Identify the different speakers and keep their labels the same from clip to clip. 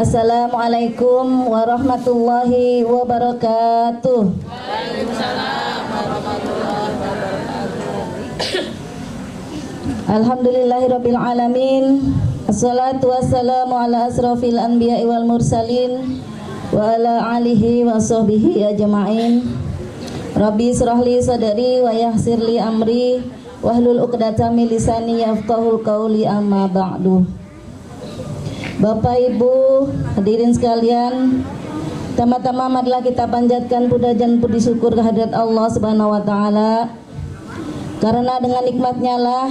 Speaker 1: Assalamualaikum warahmatullahi wabarakatuh.
Speaker 2: Waalaikumsalam warahmatullahi wabarakatuh.
Speaker 1: Alhamdulillahirabbil alamin. Assalatu wassalamu ala asrofil anbiya'i wal mursalin wa ala alihi wa sahbihi ajma'in. Rabbi israhli sadri wa yassirli amri wahlul 'uqdatam min lisani yafqahul qawli, amma ba'du. Bapak Ibu hadirin sekalian, tama-tama marilah kita panjatkan puja dan puji syukur kehadirat Allah Subhanahu wa taala. Karena dengan nikmatnya lah,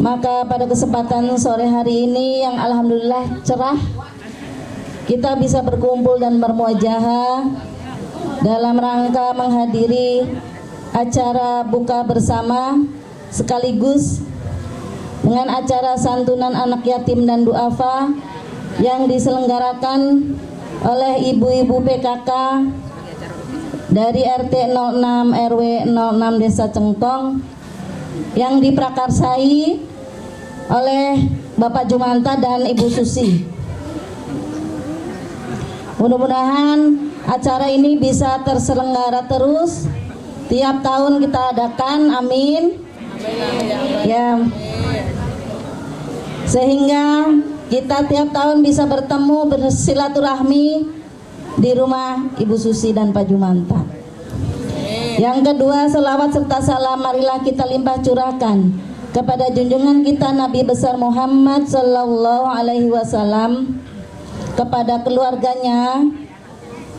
Speaker 1: maka pada kesempatan sore hari ini yang alhamdulillah cerah, kita bisa berkumpul dan bermuajahah dalam rangka menghadiri acara buka bersama sekaligus dengan acara santunan anak yatim dan duafa yang diselenggarakan oleh ibu-ibu PKK dari RT 06 RW 06 Desa Cengkong yang diprakarsai oleh Bapak Jumanta dan Ibu Susi. Mudah-mudahan acara ini bisa terselenggara terus, tiap tahun kita adakan, amin. Ya, sehingga kita tiap tahun bisa bertemu bersilaturahmi di rumah Ibu Susi dan Pak Jumanta. Yang kedua, selawat serta salam marilah kita limpah curahkan kepada junjungan kita Nabi besar Muhammad sallallahu alaihi wasallam, kepada keluarganya,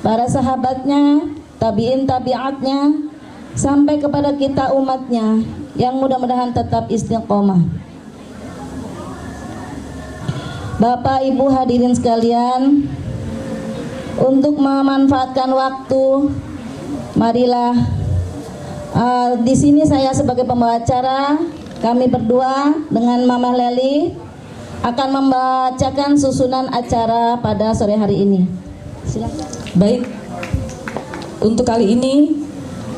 Speaker 1: para sahabatnya, tabi'in tabi'atnya, sampai kepada kita umatnya yang mudah-mudahan tetap istiqomah. Bapak Ibu hadirin sekalian, untuk memanfaatkan waktu, marilah di sini saya sebagai pembawa acara, kami berdua dengan Mama Leli akan membacakan susunan acara pada sore hari ini. Silakan.
Speaker 3: Baik, untuk kali ini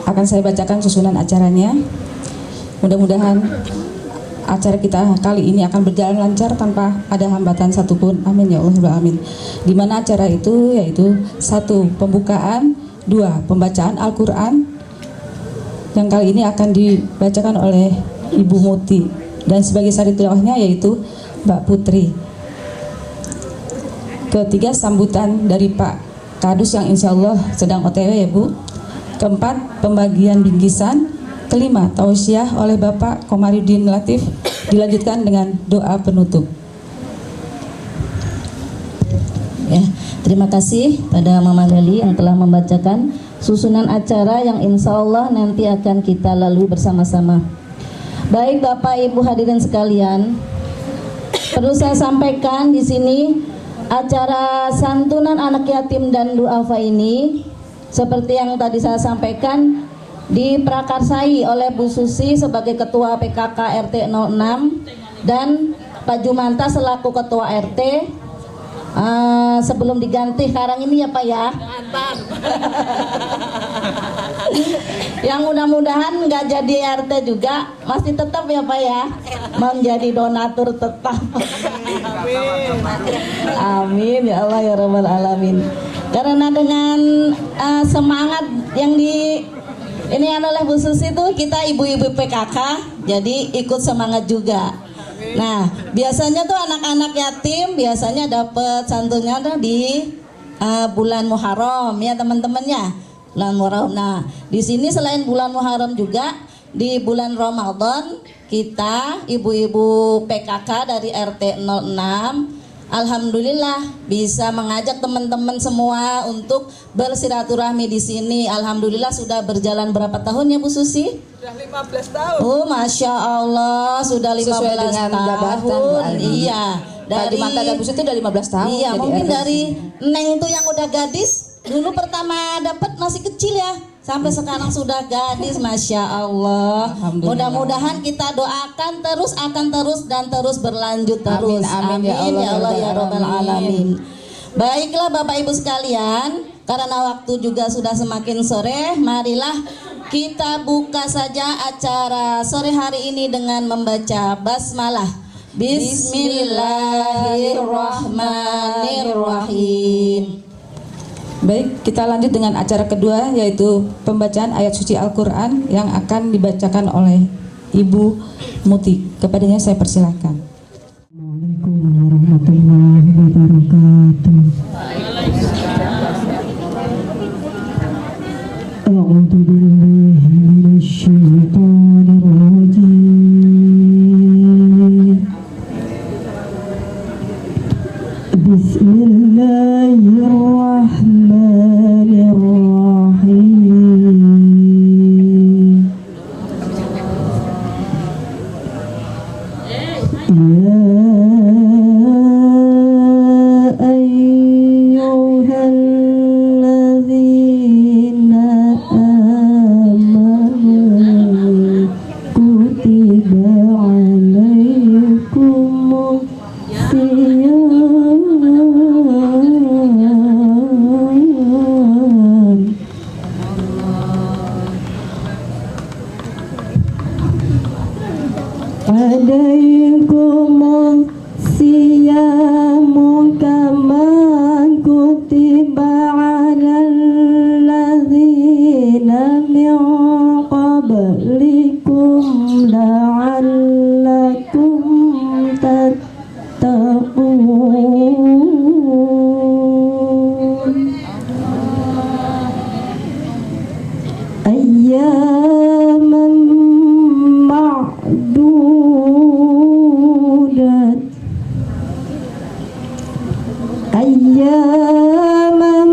Speaker 3: akan saya bacakan susunan acaranya. Mudah-mudahan acara kita kali ini akan berjalan lancar tanpa ada hambatan satupun. Amin ya Allah, amin. Di mana acara itu yaitu 1. Pembukaan, 2. Pembacaan Al-Quran yang kali ini akan dibacakan oleh Ibu Muti, dan sebagai sari tilawahnya yaitu Mbak Putri. Ketiga, sambutan dari Pak Kadus yang insya Allah sedang OTW ya Bu. Keempat, pembagian bingkisan. Kelima, tausiah oleh Bapak Komarudin Latif, dilanjutkan dengan doa penutup.
Speaker 1: Ya, terima kasih pada Mama Leli yang telah membacakan susunan acara yang insya Allah nanti akan kita lalui bersama-sama. Baik Bapak Ibu hadirin sekalian, perlu saya sampaikan di sini acara santunan anak yatim dan duafa ini seperti yang tadi saya sampaikan, diprakarsai oleh Bu Susi sebagai Ketua PKK RT 06 dan Pak Jumanta selaku Ketua RT. Sebelum diganti sekarang ini ya Pak ya. Yang mudah-mudahan nggak jadi RT juga masih tetap ya Pak ya, menjadi donatur tetap. Amin ya Allah ya Rabbal alamin. Karena dengan semangat yang ini oleh Bu Susi tuh, kita ibu-ibu PKK jadi ikut semangat juga. Nah, biasanya tuh anak-anak yatim biasanya dapat santunnya tuh di bulan Muharram ya teman-temannya. Bulan Muharram. Nah, di sini selain bulan Muharram juga di bulan Ramadan kita ibu-ibu PKK dari RT 06 alhamdulillah bisa mengajak teman-teman semua untuk bersilaturahmi di sini. Alhamdulillah sudah berjalan berapa tahun ya Bu Susi?
Speaker 2: Sudah 15 tahun.
Speaker 1: Oh, Masya Allah, sudah 15
Speaker 3: Sesuai dengan
Speaker 1: tahun. Iya.
Speaker 3: Dari Jumanta dan Bu Susi udah 15 tahun.
Speaker 1: Iya, mungkin
Speaker 3: RT.
Speaker 1: dari Neng itu yang udah gadis, dulu pertama dapat masih kecil ya. Sampai sekarang sudah gadis, Masya Allah. Mudah-mudahan kita doakan terus, akan terus dan terus berlanjut terus.
Speaker 3: Amin, amin,
Speaker 1: ya Allah ya Rabbal alamin. Baiklah Bapak Ibu sekalian, karena waktu juga sudah semakin sore, marilah kita buka saja acara sore hari ini dengan membaca basmalah. Bismillahirrahmanirrahim.
Speaker 3: Baik, kita lanjut dengan acara kedua, yaitu pembacaan ayat suci Al-Quran yang akan dibacakan oleh Ibu Muti. Kepadanya saya persilahkan.
Speaker 4: Assalamualaikum warahmatullahi wabarakatuh. A'udzu billahi minasyaitonir rajim. Bismillahirrahmanirrahim. Ya ayyuhalladzina amanu kutiba alaikumus siyam alaikumus siyamu kama kutiba alal ladzina min qablikum la'allakum tattaqun. Ayyaman ma'dudat. Ayyaman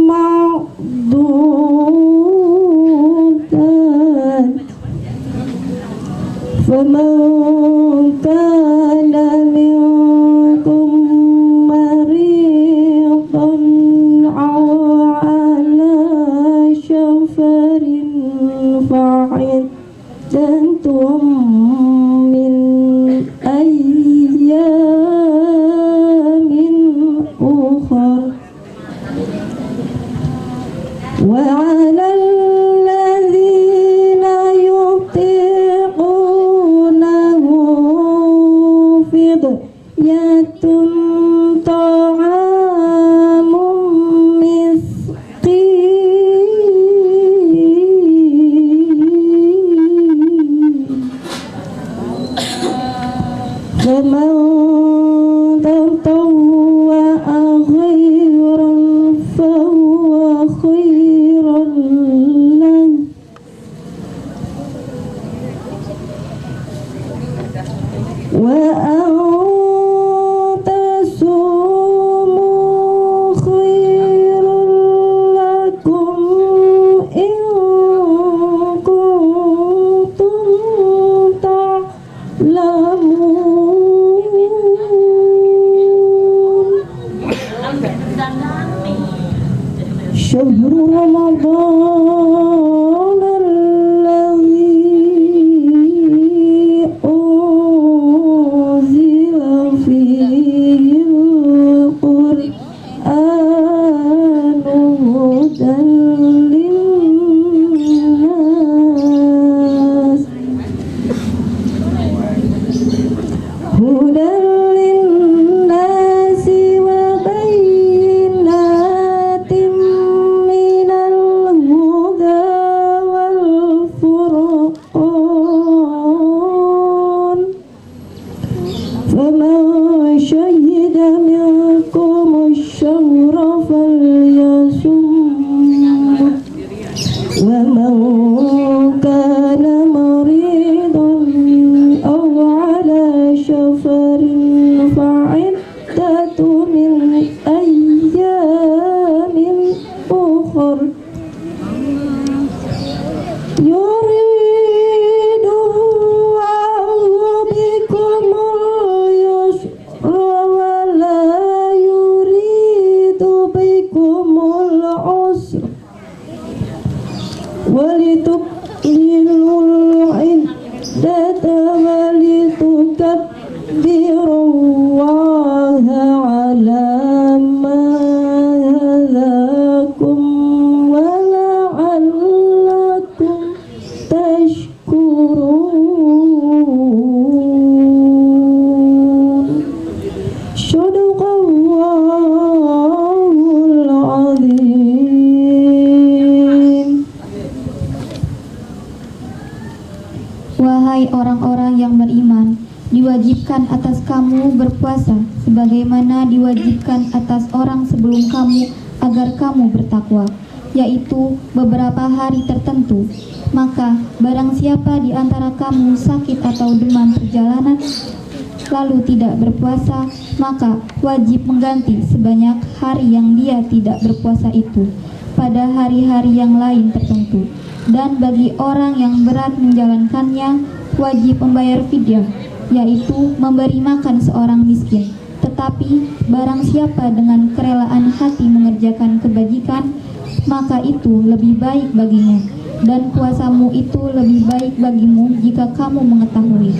Speaker 4: ma'dudat. Faman kana minkum maridan aw ala safarin fa'iddatun min ayyamin ukhra wa 'alal ladzina yutiqunahu fidyatun ta'amun miskin. فمن تطوع خيرا فهو خير له وأن تصوموا خير لكم إن كنتم تعلمون. شهر رمضان الذي أنزل فيه القرآن هدى للناس هدى للناس وبينات من الهدى
Speaker 5: diwajibkan atas kamu berpuasa sebagaimana diwajibkan atas orang sebelum kamu agar kamu bertakwa, yaitu beberapa hari tertentu. Maka barang siapa di antara kamu sakit atau demam perjalanan lalu tidak berpuasa, maka wajib mengganti sebanyak hari yang dia tidak berpuasa itu pada hari-hari yang lain tertentu. Dan bagi orang yang berat menjalankannya, wajib membayar fidyah, yaitu memberi makan seorang miskin. Tetapi barang siapa dengan kerelaan hati mengerjakan kebajikan, maka itu lebih baik baginya, dan puasamu itu lebih baik bagimu jika kamu mengetahui.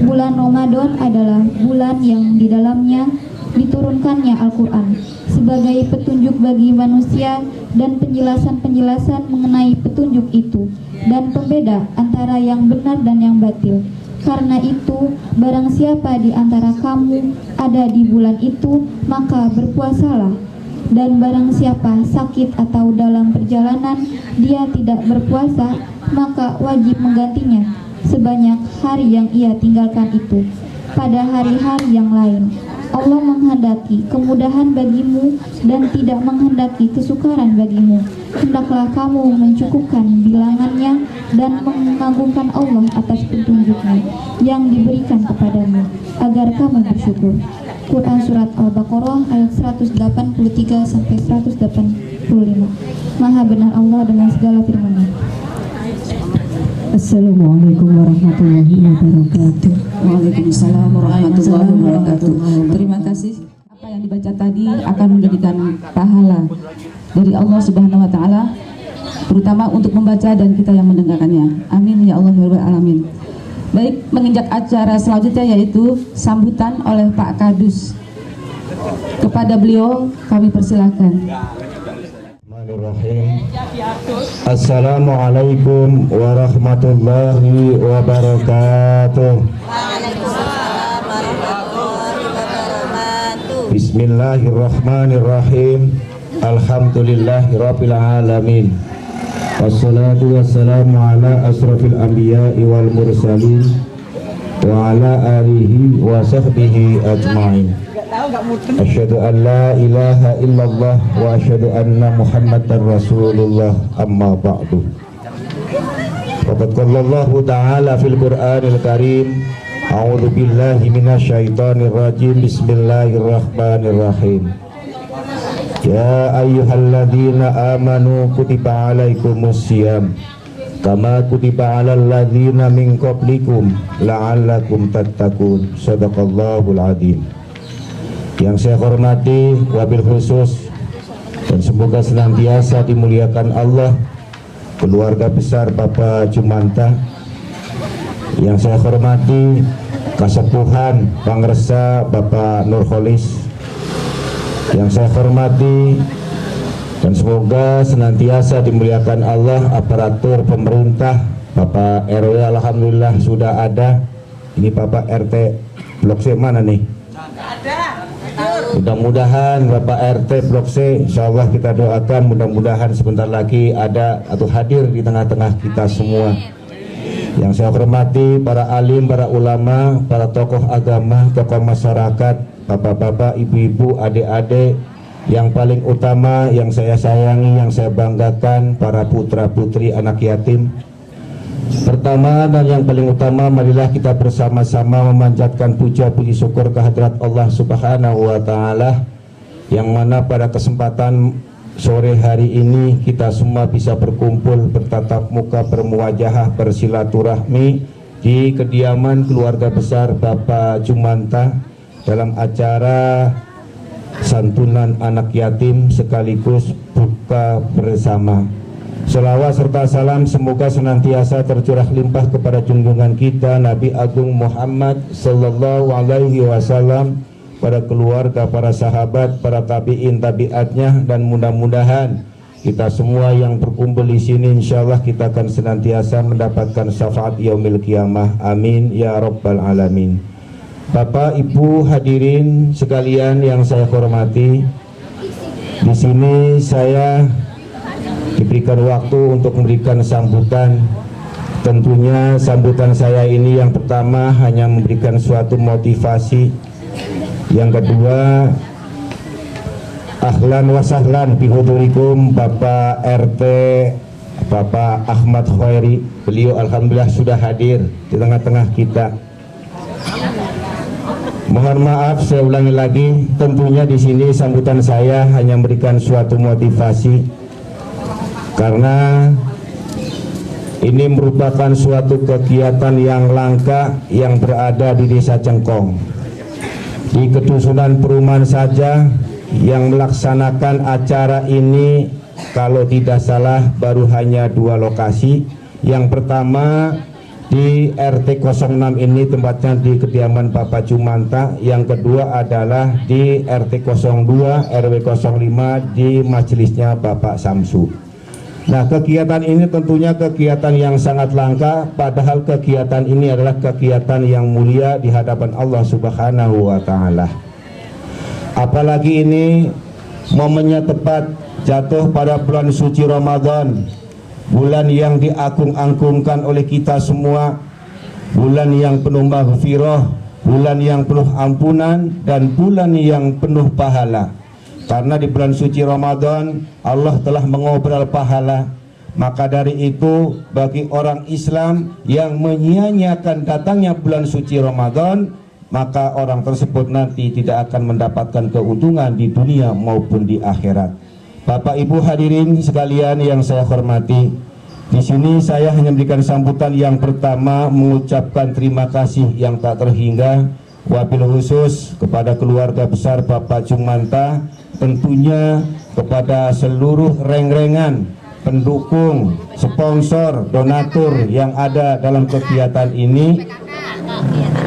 Speaker 5: Bulan Ramadan adalah bulan yang di dalamnya diturunkannya Al-Quran sebagai petunjuk bagi manusia dan penjelasan-penjelasan mengenai petunjuk itu dan pembeda antara yang benar dan yang batil. Karena itu, barang siapa di antara kamu ada di bulan itu, maka berpuasalah. Dan barang siapa sakit atau dalam perjalanan dia tidak berpuasa, maka wajib menggantinya sebanyak hari yang ia tinggalkan itu pada hari-hari yang lain. Allah menghendaki kemudahan bagimu dan tidak menghendaki kesukaran bagimu. Hendaklah kamu mencukupkan bilangannya dan mengagungkan Allah atas petunjuknya yang diberikan kepadamu agar kamu bersyukur. Quran Surat Al-Baqarah ayat 183 sampai 185. Maha benar Allah dengan segala firman-Nya.
Speaker 4: Assalamualaikum warahmatullahi wabarakatuh.
Speaker 3: Waalaikumsalam warahmatullahi wabarakatuh. Terima kasih. Apa yang dibaca tadi akan menjadikan pahala dari Allah Subhanahu wa taala, terutama untuk membaca dan kita yang mendengarkannya. Amin ya Allah ya rabbal alamin. Baik, menginjak acara selanjutnya yaitu sambutan oleh Pak Kadus. Kepada beliau kami persilakan.
Speaker 6: Assalamualaikum warahmatullahi wabarakatuh.
Speaker 2: Waalaikumsalam warahmatullahi wabarakatuh.
Speaker 6: Bismillahirrahmanirrahim. Alhamdulillahirabbil alamin. Wassalatu wassalamu ala asrafil anbiya'i wal mursalin wa ala alihi wa sahbihi ajma'in. Asyhadu an la ilaha illallah wa asyhadu anna Muhammadar Rasulullah, amma ba'du. Faqad qala Allah ta'ala fil Qur'anil Karim, a'udzu billahi minasyaitonir rajim, bismillahirrahmanirrahim. Ya ayyuhalladzina amanu kutiba alaikumus syiyam kama kutiba alal ladzina min qablikum la'allakum tattaqun. Shadaqallahul adzim. Yang saya hormati wabil khusus dan semoga senantiasa dimuliakan Allah keluarga besar Bapak Jumanta. Yang saya hormati Kasepuhan Pangresa Bapak Nurholis. Yang saya hormati dan semoga senantiasa dimuliakan Allah aparatur pemerintah, Bapak RW alhamdulillah sudah ada. Ini Bapak RT Blok C mana nih? Mudah-mudahan Bapak RT Blok C, insya Allah kita doakan mudah-mudahan sebentar lagi ada atau hadir di tengah-tengah kita semua. Yang saya hormati para alim, para ulama, para tokoh agama, tokoh masyarakat, bapak-bapak, ibu-ibu, adik-adik, yang paling utama yang saya sayangi, yang saya banggakan, para putra-putri anak yatim. Pertama dan yang paling utama, marilah kita bersama-sama memanjatkan puja-puji syukur kehadirat Allah Subhanahu wa taala, yang mana pada kesempatan sore hari ini kita semua bisa berkumpul, bertatap muka, bermuwajahah, bersilaturahmi di kediaman keluarga besar Bapak Jumanta dalam acara santunan anak yatim sekaligus buka bersama. Selawat serta salam semoga senantiasa tercurah limpah kepada junjungan kita Nabi Agung Muhammad sallallahu alaihi wasallam, para keluarga, para sahabat, para tabi'in tabi'atnya, dan mudah-mudahan kita semua yang berkumpul di sini insyaallah kita akan senantiasa mendapatkan syafaat yaumil qiyamah. Amin ya rabbal alamin. Bapak, Ibu, hadirin sekalian yang saya hormati, di sini saya diberikan waktu untuk memberikan sambutan Tentunya sambutan saya ini yang pertama hanya memberikan suatu motivasi. Yang kedua, ahlan wa sahlan bihudurikum Bapak RT Bapak Ahmad Khairi. Beliau alhamdulillah sudah hadir di tengah-tengah kita. Mohon maaf saya ulangi lagi, tentunya di sini sambutan saya hanya memberikan suatu motivasi karena ini merupakan suatu kegiatan yang langka yang berada di Desa Cengkong. Di Kedusunan Perumahan saja yang melaksanakan acara ini kalau tidak salah baru hanya 2 lokasi. Yang pertama di RT 06 ini tempatnya di kediaman Bapak Jumanta. Yang kedua adalah di RT 02 RW 05 di majelisnya Bapak Samsu. Nah, kegiatan ini tentunya kegiatan yang sangat langka, padahal kegiatan ini adalah kegiatan yang mulia di hadapan Allah Subhanahu wa Ta'ala. Apalagi ini momennya tepat jatuh pada bulan suci Ramadan, bulan yang diagung-agungkan oleh kita semua, bulan yang penuh maghfirah, bulan yang penuh ampunan, dan bulan yang penuh pahala. Karena di bulan suci Ramadan Allah telah mengobrol pahala. Maka dari itu bagi orang Islam yang menyia-nyiakan datangnya bulan suci Ramadan, maka orang tersebut nanti tidak akan mendapatkan keuntungan di dunia maupun di akhirat. Bapak Ibu hadirin sekalian yang saya hormati, di sini saya hanya memberikan sambutan yang pertama, mengucapkan terima kasih yang tak terhingga wabil khusus kepada keluarga besar Bapak Jumanta, tentunya kepada seluruh reng-rengan, pendukung, sponsor, donatur yang ada dalam kegiatan ini.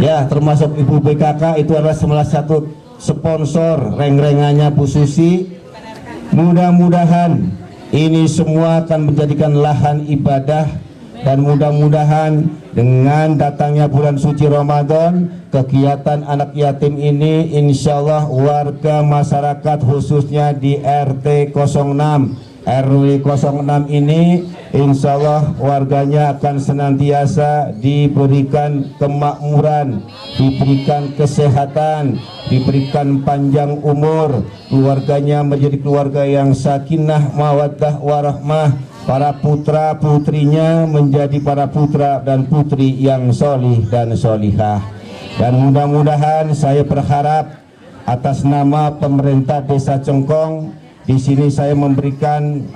Speaker 6: Ya, termasuk Ibu BKK itu adalah salah satu sponsor reng-rengannya Bu Susi. Mudah-mudahan ini semua akan menjadikan lahan ibadah, dan mudah-mudahan dengan datangnya bulan suci Ramadan, kegiatan anak yatim ini insya Allah warga masyarakat khususnya di RT 06 RW 06 ini insya Allah warganya akan senantiasa diberikan kemakmuran, diberikan kesehatan, diberikan panjang umur, keluarganya menjadi keluarga yang sakinah, mawaddah, warahmah, para putra putrinya menjadi para putra dan putri yang solih dan solihah. Dan mudah-mudahan saya berharap atas nama pemerintah Desa Cengkong, di sini saya memberikan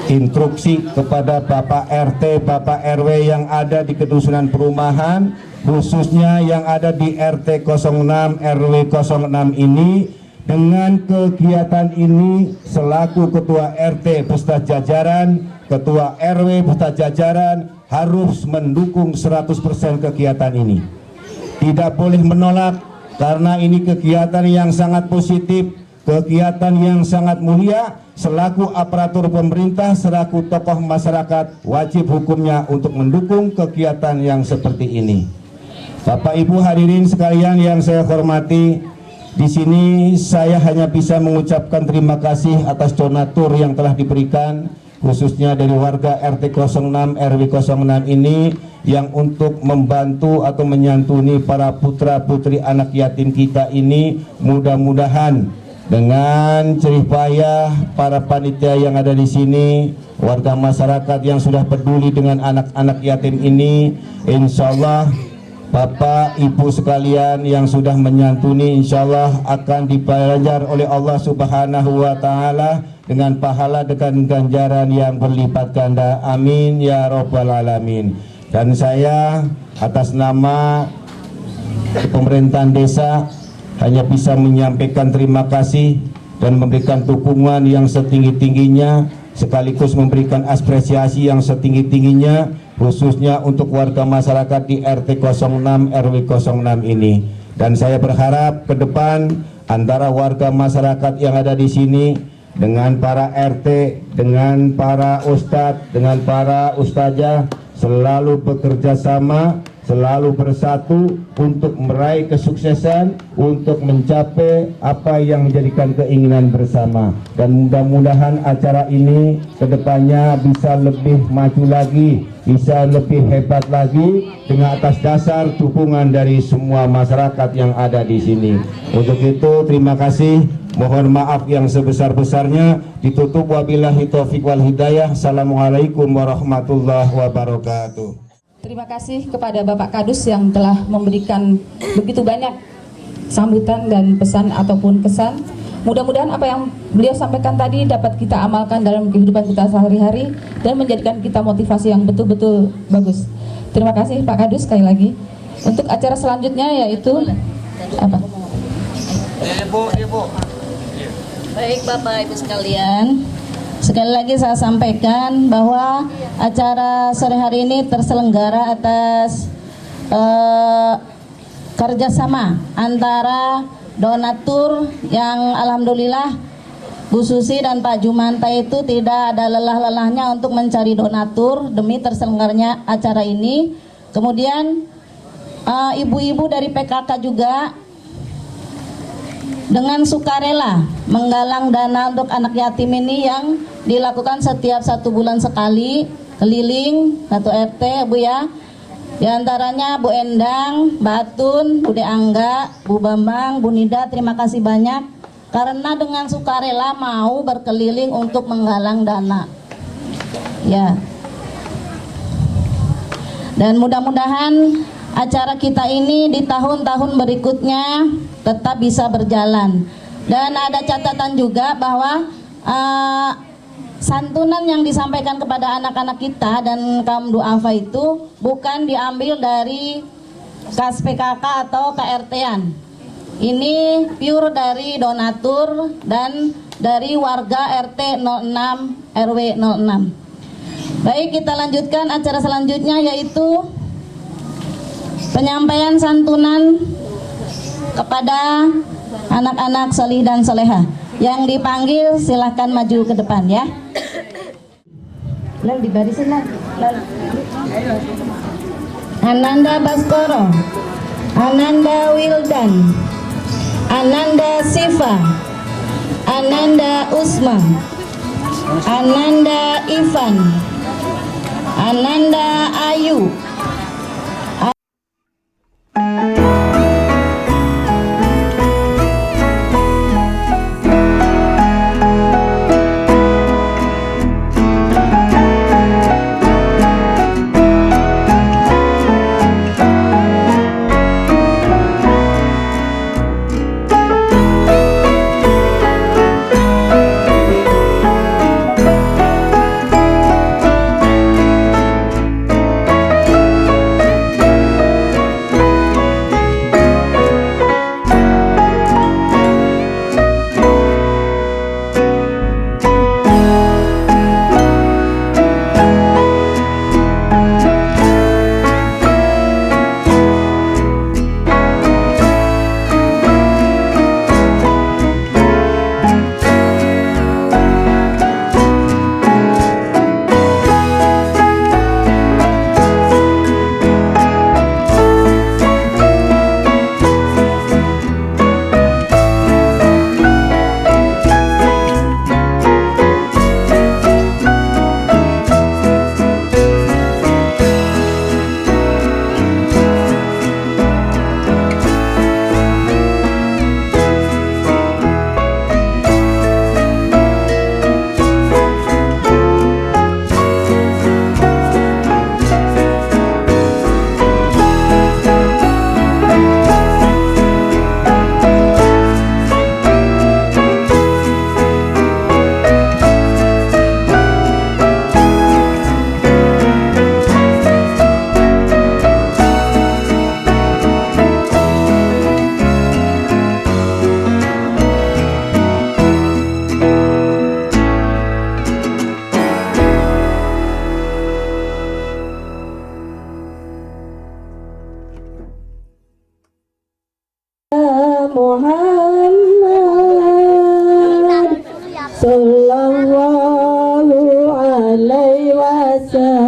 Speaker 6: instruksi kepada Bapak RT, Bapak RW yang ada di Kedusunan Perumahan, khususnya yang ada di RT 06 RW 06 ini. Dengan kegiatan ini selaku Ketua RT beserta jajaran, Ketua RW beserta jajaran harus mendukung 100% kegiatan ini. Tidak boleh menolak karena ini kegiatan yang sangat positif, kegiatan yang sangat mulia. Selaku aparatur pemerintah, selaku tokoh masyarakat, wajib hukumnya untuk mendukung kegiatan yang seperti ini. Bapak Ibu hadirin sekalian yang saya hormati, di sini saya hanya bisa mengucapkan terima kasih atas donatur yang telah diberikan, khususnya dari warga RT 06 RW 06 ini yang untuk membantu atau menyantuni para putra-putri anak yatim kita ini. Mudah-mudahan dengan jerih payah para panitia yang ada di sini, warga masyarakat yang sudah peduli dengan anak-anak yatim ini, insya Allah Bapak Ibu sekalian yang sudah menyantuni insya Allah akan dibayar oleh Allah Subhanahu wa Ta'ala dengan pahala, dengan ganjaran yang berlipat ganda. Amin ya Rabbal Alamin. Dan saya atas nama pemerintahan desa hanya bisa menyampaikan terima kasih dan memberikan dukungan yang setinggi-tingginya, sekaligus memberikan apresiasi yang setinggi-tingginya, khususnya untuk warga masyarakat di RT 06 RW 06 ini. Dan saya berharap ke depan antara warga masyarakat yang ada di sini dengan para RT, dengan para ustadz, dengan para ustazah selalu bekerja sama selalu bersatu untuk meraih kesuksesan, untuk mencapai apa yang menjadikan keinginan bersama. Dan mudah-mudahan acara ini kedepannya bisa lebih maju lagi, bisa lebih hebat lagi dengan atas dasar dukungan dari semua masyarakat yang ada di sini. Untuk itu terima kasih, mohon maaf yang sebesar-besarnya, ditutup wabillahi taufiq wal hidayah. Assalamualaikum warahmatullahi wabarakatuh.
Speaker 3: Terima kasih kepada Bapak Kadus yang telah memberikan begitu banyak sambutan dan pesan ataupun kesan. Mudah-mudahan apa yang beliau sampaikan tadi dapat kita amalkan dalam kehidupan kita sehari-hari dan menjadikan kita motivasi yang betul-betul bagus. Terima kasih Pak Kadus sekali lagi. Untuk acara selanjutnya yaitu apa?
Speaker 1: Baik Bapak Ibu sekalian, sekali lagi saya sampaikan bahwa acara sore hari ini terselenggara atas kerjasama antara donatur yang alhamdulillah Bu Susi dan Pak Jumanta itu tidak ada lelah-lelahnya untuk mencari donatur demi terselenggaranya acara ini. Kemudian ibu-ibu dari PKK juga dengan sukarela menggalang dana untuk anak yatim ini yang dilakukan setiap 1 bulan sekali, keliling satu RT Bu ya. Di antaranya Bu Endang, Batun, Bude Angga, Bu Bambang, Bu Nida, terima kasih banyak karena dengan sukarela mau berkeliling untuk menggalang dana. Ya. Dan mudah-mudahan acara kita ini di tahun-tahun berikutnya tetap bisa berjalan. Dan ada catatan juga bahwa santunan yang disampaikan kepada anak-anak kita dan kaum duafa itu bukan diambil dari kas PKK atau KRT-an. Ini pure dari donatur dan dari warga RT 06 RW 06. Baik, kita lanjutkan acara selanjutnya yaitu penyampaian santunan kepada anak-anak solih dan soleha. Yang dipanggil silahkan maju ke depan ya. Lalu di barisan lah. Ananda Baskoro, Ananda Wildan, Ananda Siva, Ananda Usma, Ananda Ivan, Ananda Ayu, Muhammad sallallahu alaihi wasallam.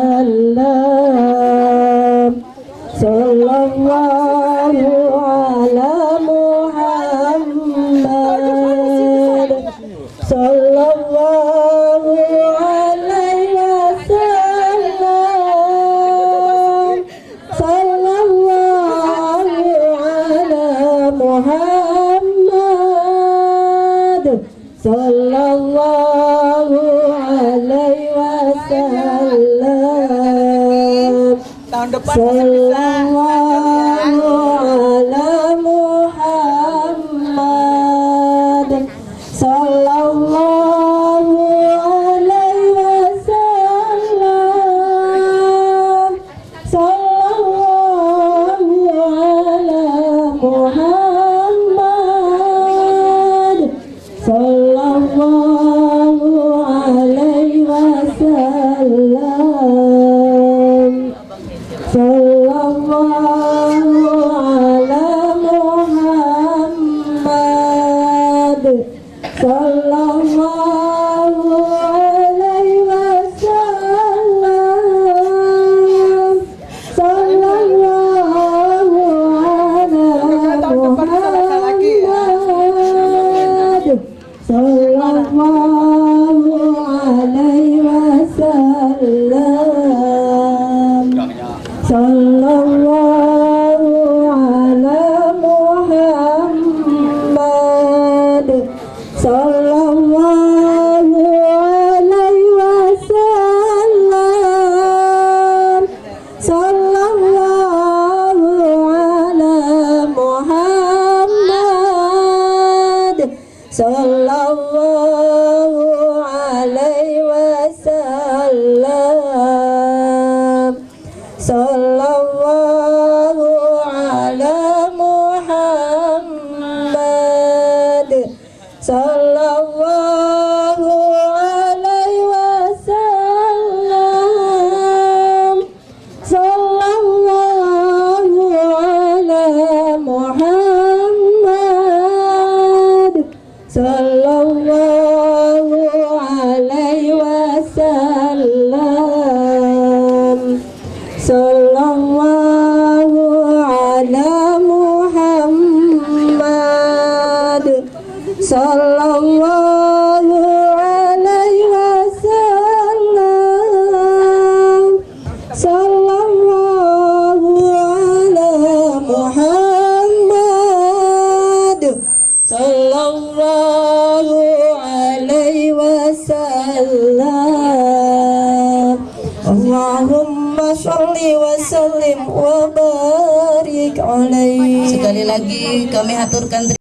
Speaker 1: sallallahu alaihi wasallam.
Speaker 2: Tahun depan
Speaker 1: Sallallahu ala Muhammad. Sallallahu alaihi wasallam. Sallallahu ala Muhammad. Sallallahu alaihi wasallam. Sallallahu ala Muhammad. Sallallahu alaihi wasallam. Sallallahu ala Muhammad. Sallallahu alaihi wasallam. Sallallahu ala Muhammad. Sallallahu alaihi wasallam. Sallallahu ala Muhammad. Sallallahu alaihi wasallam. Sallallahu ala Muhammad. Sallallahu alaihi wasallam. Sallallahu ala Muhammad. Sallallahu alaihi wasallam. Sallallahu ala Muhammad. Sallallahu alaihi wasallam. Sallallahu ala Muhammad. Sallallahu alaihi wasallam. Allahumma sholli wa sallim wa barik alaihi.
Speaker 2: Sekali lagi kami haturkan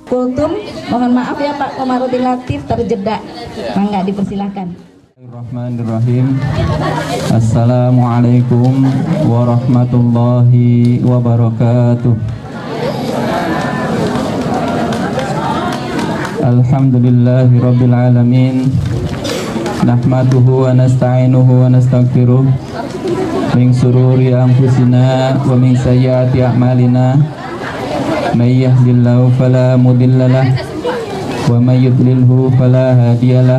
Speaker 1: kultum. Mohon maaf ya Pak Komarudin Latif terjeda. Mangga dipersilahkan.
Speaker 7: Bismillahirrahmanirrahim. Assalamualaikum warahmatullahi wabarakatuh. Alhamdulillahi rabbil alamin. Nahmaduhu wa nasta'inuhu wa nastaghfiruh. Min sururi anfusina wa min sayyiati a'malina. May yahdihillahu fala mudhillalah wa may yudlilhu fala hadiyalah.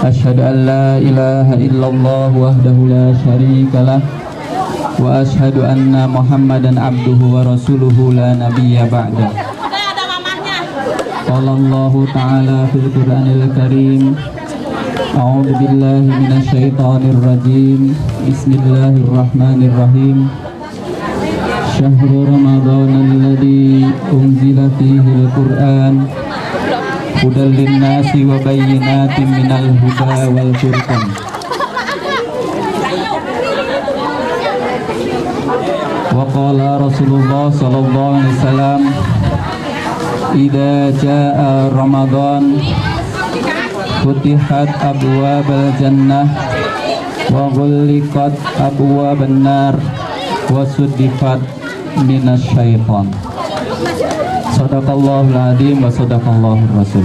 Speaker 7: Asyhadu an la ilaha illallah wahdahu la syarikalah wa asyhadu anna Muhammadan abduhu wa rasuluhu la nabiyya ba'da. Qala Allah ta'ala fil Qur'anil Karim. A'udzu billahi minasy syaithanir rajim. Bismillahirrahmanirrahim. Syahrul Ramadan alladzi unzila fihil Qur'an hudal linnasi wa bayyinatin minal huda wal furqan. Wa qala Rasulullah sallallahu alaihi wasallam, idza jaa Ramadan futihat abwabal jannah wa ghulliqat abwaban nar wa suddifat minasyaiton. Sadaqallahul adzim wa sadaqallahur rasul.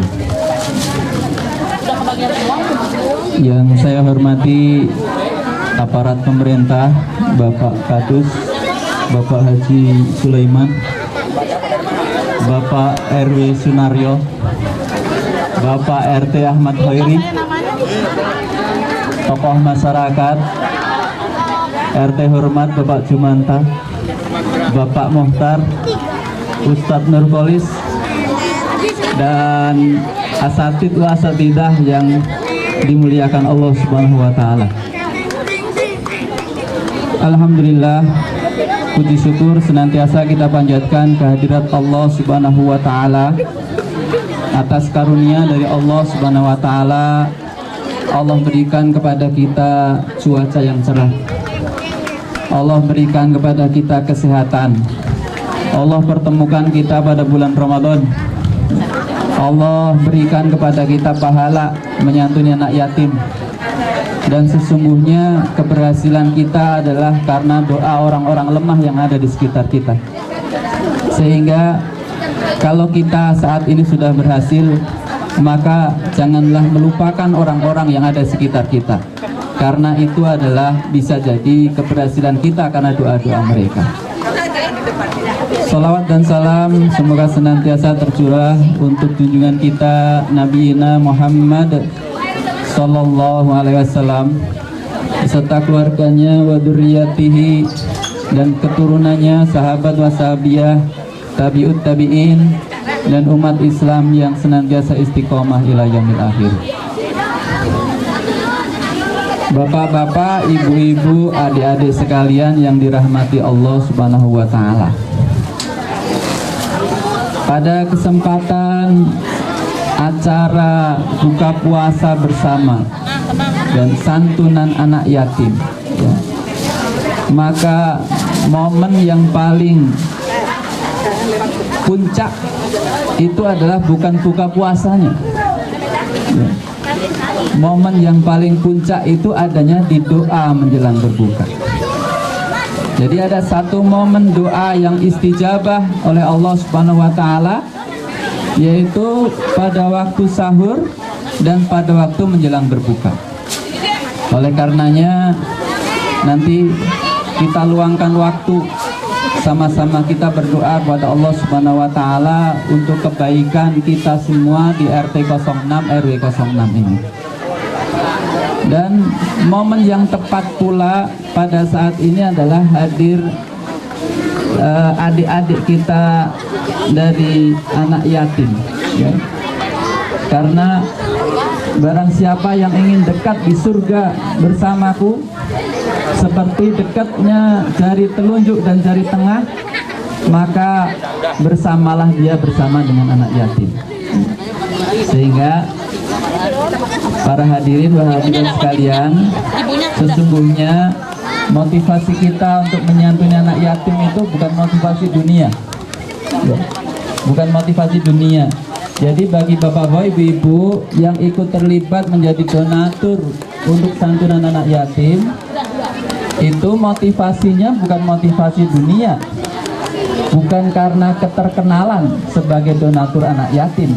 Speaker 7: Yang saya hormati aparat pemerintah, Bapak Kadus, Bapak Haji Sulaiman, Bapak RW Sunaryo, Bapak RT Ahmad Khairi, tokoh masyarakat, RT hormat Bapak Jumanta, Bapak Mohtar, Ustadz Nurkolis, dan asatid wa asatidah yang dimuliakan Allah Subhanahu wa taala. Alhamdulillah, puji syukur senantiasa kita panjatkan kehadirat Allah Subhanahu wa taala atas karunia dari Allah Subhanahu wa taala. Allah berikan kepada kita cuaca yang cerah. Allah berikan kepada kita kesehatan. Allah pertemukan kita pada bulan Ramadan. Allah berikan kepada kita pahala menyantuni anak yatim. Dan sesungguhnya keberhasilan kita adalah karena doa orang-orang lemah yang ada di sekitar kita. Sehingga kalau kita saat ini sudah berhasil, maka janganlah melupakan orang-orang yang ada di sekitar kita. Karena itu adalah bisa jadi keberhasilan kita karena doa-doa mereka. Salawat dan salam semoga senantiasa tercurah untuk junjungan kita Nabi Muhammad Sallallahu Alaihi Wasallam beserta keluarganya wa dzurriyyatihi dan keturunannya, sahabat wasahabiyah, tabi'ut tabi'in dan umat Islam yang senantiasa istiqomah ila yaumil akhir. Bapak-bapak, ibu-ibu, adik-adik sekalian yang dirahmati Allah Subhanahu wa taala. Pada kesempatan acara buka puasa bersama dan santunan anak yatim, ya, maka momen yang paling puncak itu adalah bukan buka puasanya, ya. Momen yang paling puncak itu adanya di doa menjelang berbuka. Jadi ada satu momen doa yang istijabah oleh Allah Subhanahu wa taala, yaitu pada waktu sahur dan pada waktu menjelang berbuka. Oleh karenanya nanti kita luangkan waktu sama-sama kita berdoa kepada Allah Subhanahu wa taala untuk kebaikan kita semua di RT 06 RW 06 ini. Dan momen yang tepat pula pada saat ini adalah hadir adik-adik kita dari anak yatim, ya. Karena barang siapa yang ingin dekat di surga bersamaku seperti dekatnya jari telunjuk dan jari tengah, maka bersamalah dia bersama dengan anak yatim. Sehingga para hadirin dan hadirat sekalian, sesungguhnya motivasi kita untuk menyantuni anak yatim itu bukan motivasi dunia, ya. bukan motivasi dunia. Jadi bagi bapak-bapak, ibu-ibu yang ikut terlibat menjadi donatur untuk santunan anak yatim, itu motivasinya bukan motivasi dunia, bukan karena keterkenalan sebagai donatur anak yatim,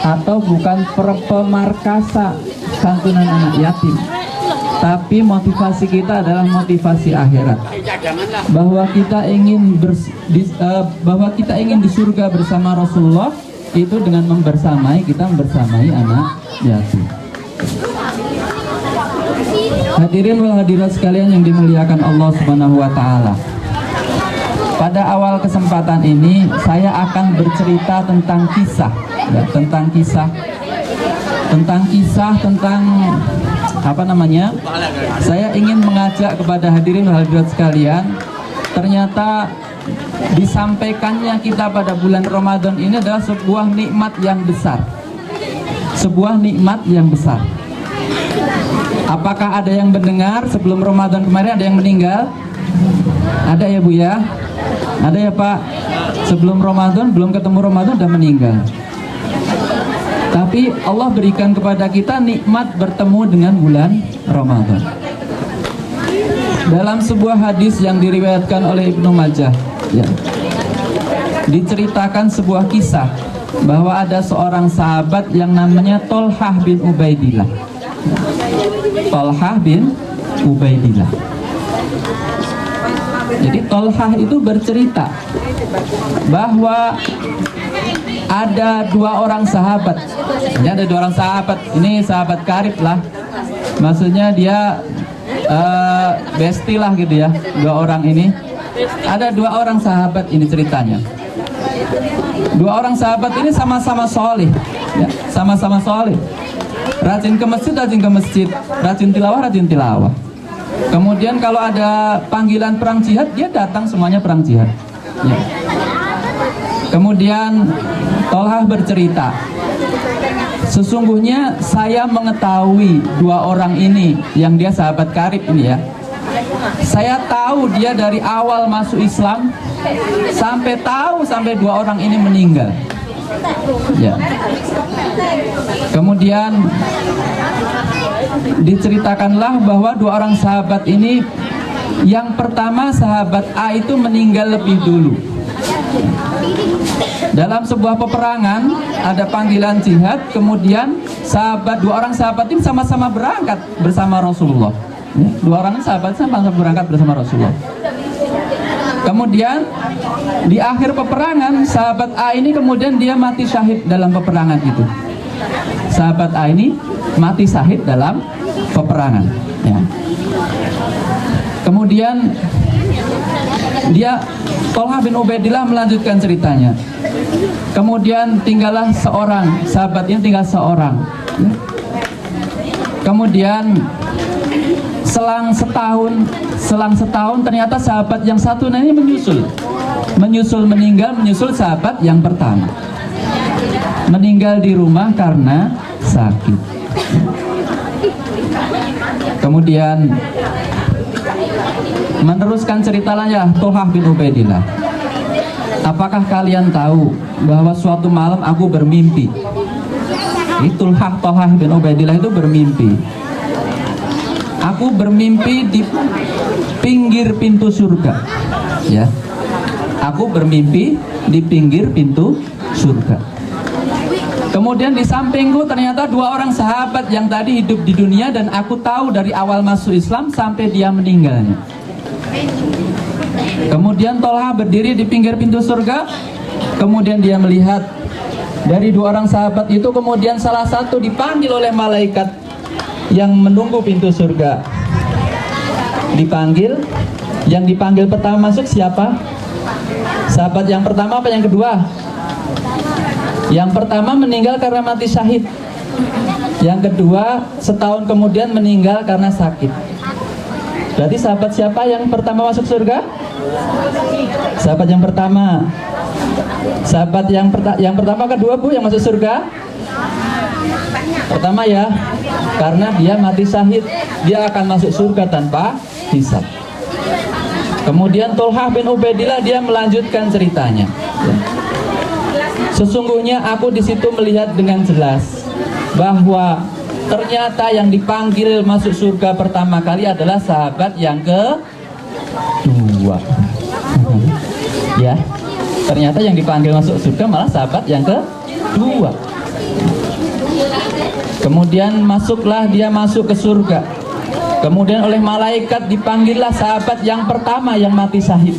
Speaker 7: atau bukan pemarkasa santunan anak yatim, tapi motivasi kita adalah motivasi akhirat, bahwa kita ingin di surga bersama Rasulullah, itu dengan membersamai anak yatim. Hadirin wal hadirat sekalian yang dimuliakan Allah Subhanahu wa taala. Pada awal kesempatan ini saya akan bercerita tentang kisah apa namanya? Saya ingin mengajak kepada hadirin wal hadirat sekalian, ternyata disampaikannya kita pada bulan Ramadan ini adalah sebuah nikmat yang besar. Apakah ada yang mendengar sebelum Ramadan kemarin ada yang meninggal? Ada ya Bu ya? Ada ya Pak? Sebelum Ramadan, belum ketemu Ramadan udah meninggal. Tapi Allah berikan kepada kita nikmat bertemu dengan bulan Ramadan. Dalam sebuah hadis yang diriwayatkan oleh Ibnu Majah, ya, diceritakan sebuah kisah bahwa ada seorang sahabat yang namanya Tolhah bin Ubaidillah. Jadi Tolhah itu bercerita bahwa ada dua orang sahabat. Ini sahabat karib lah. Maksudnya dia bestie lah gitu ya, dua orang ini. Ada dua orang sahabat ini ceritanya. Dua orang sahabat ini sama-sama soleh, ya, sama-sama soleh. Rajin ke masjid, rajin tilawah. Kemudian kalau ada panggilan perang jihad, dia datang semuanya perang jihad. Ya. Kemudian Tolhah bercerita, sesungguhnya saya mengetahui dua orang ini yang dia sahabat karib ini ya. Saya tahu dia dari awal masuk Islam sampai dua orang ini meninggal. Ya. Kemudian diceritakanlah bahwa dua orang sahabat ini, yang pertama sahabat A itu meninggal lebih dulu. Dalam sebuah peperangan ada panggilan jihad, kemudian dua orang sahabat ini sama-sama berangkat bersama Rasulullah. Ya, dua orang sahabat sama-sama berangkat bersama Rasulullah. Kemudian di akhir peperangan sahabat A ini kemudian dia mati syahid dalam peperangan itu. Sahabat A ini mati syahid dalam peperangan. Ya. Kemudian Tolhah bin Ubaidillah melanjutkan ceritanya. Kemudian tinggallah seorang, sahabat ini tinggal seorang. Ya. Kemudian selang setahun ternyata sahabat yang satu ini menyusul sahabat yang pertama. Meninggal di rumah karena sakit. Kemudian meneruskan ceritanya Tolhah bin Ubaidillah. Apakah kalian tahu bahwa suatu malam aku bermimpi? Tolhah bin Ubaidillah itu bermimpi. Aku bermimpi di pinggir pintu surga. Ya. Aku bermimpi di pinggir pintu surga. Kemudian di sampingku ternyata dua orang sahabat yang tadi hidup di dunia dan aku tahu dari awal masuk Islam sampai dia meninggalnya. Kemudian Tolhah berdiri di pinggir pintu surga. Kemudian dia melihat dari dua orang sahabat itu, kemudian salah satu dipanggil oleh malaikat yang menunggu pintu surga. Dipanggil, yang dipanggil pertama masuk siapa? Sahabat yang pertama apa yang kedua? Yang pertama meninggal karena mati syahid. Yang kedua setahun kemudian meninggal karena sakit. Berarti sahabat siapa yang pertama masuk surga? Sahabat yang pertama. Sahabat yang pertama kedua Bu yang masuk surga? Pertama ya, karena dia mati syahid, dia akan masuk surga tanpa hisab. Kemudian Tolhah bin Ubaidillah dia melanjutkan ceritanya. Sesungguhnya aku di situ melihat dengan jelas bahwa ternyata yang dipanggil masuk surga pertama kali adalah sahabat yang kedua. Ya, ternyata yang dipanggil masuk surga malah sahabat yang kedua. Kemudian masuklah dia masuk ke surga. Kemudian oleh malaikat dipanggillah sahabat yang pertama yang mati syahid.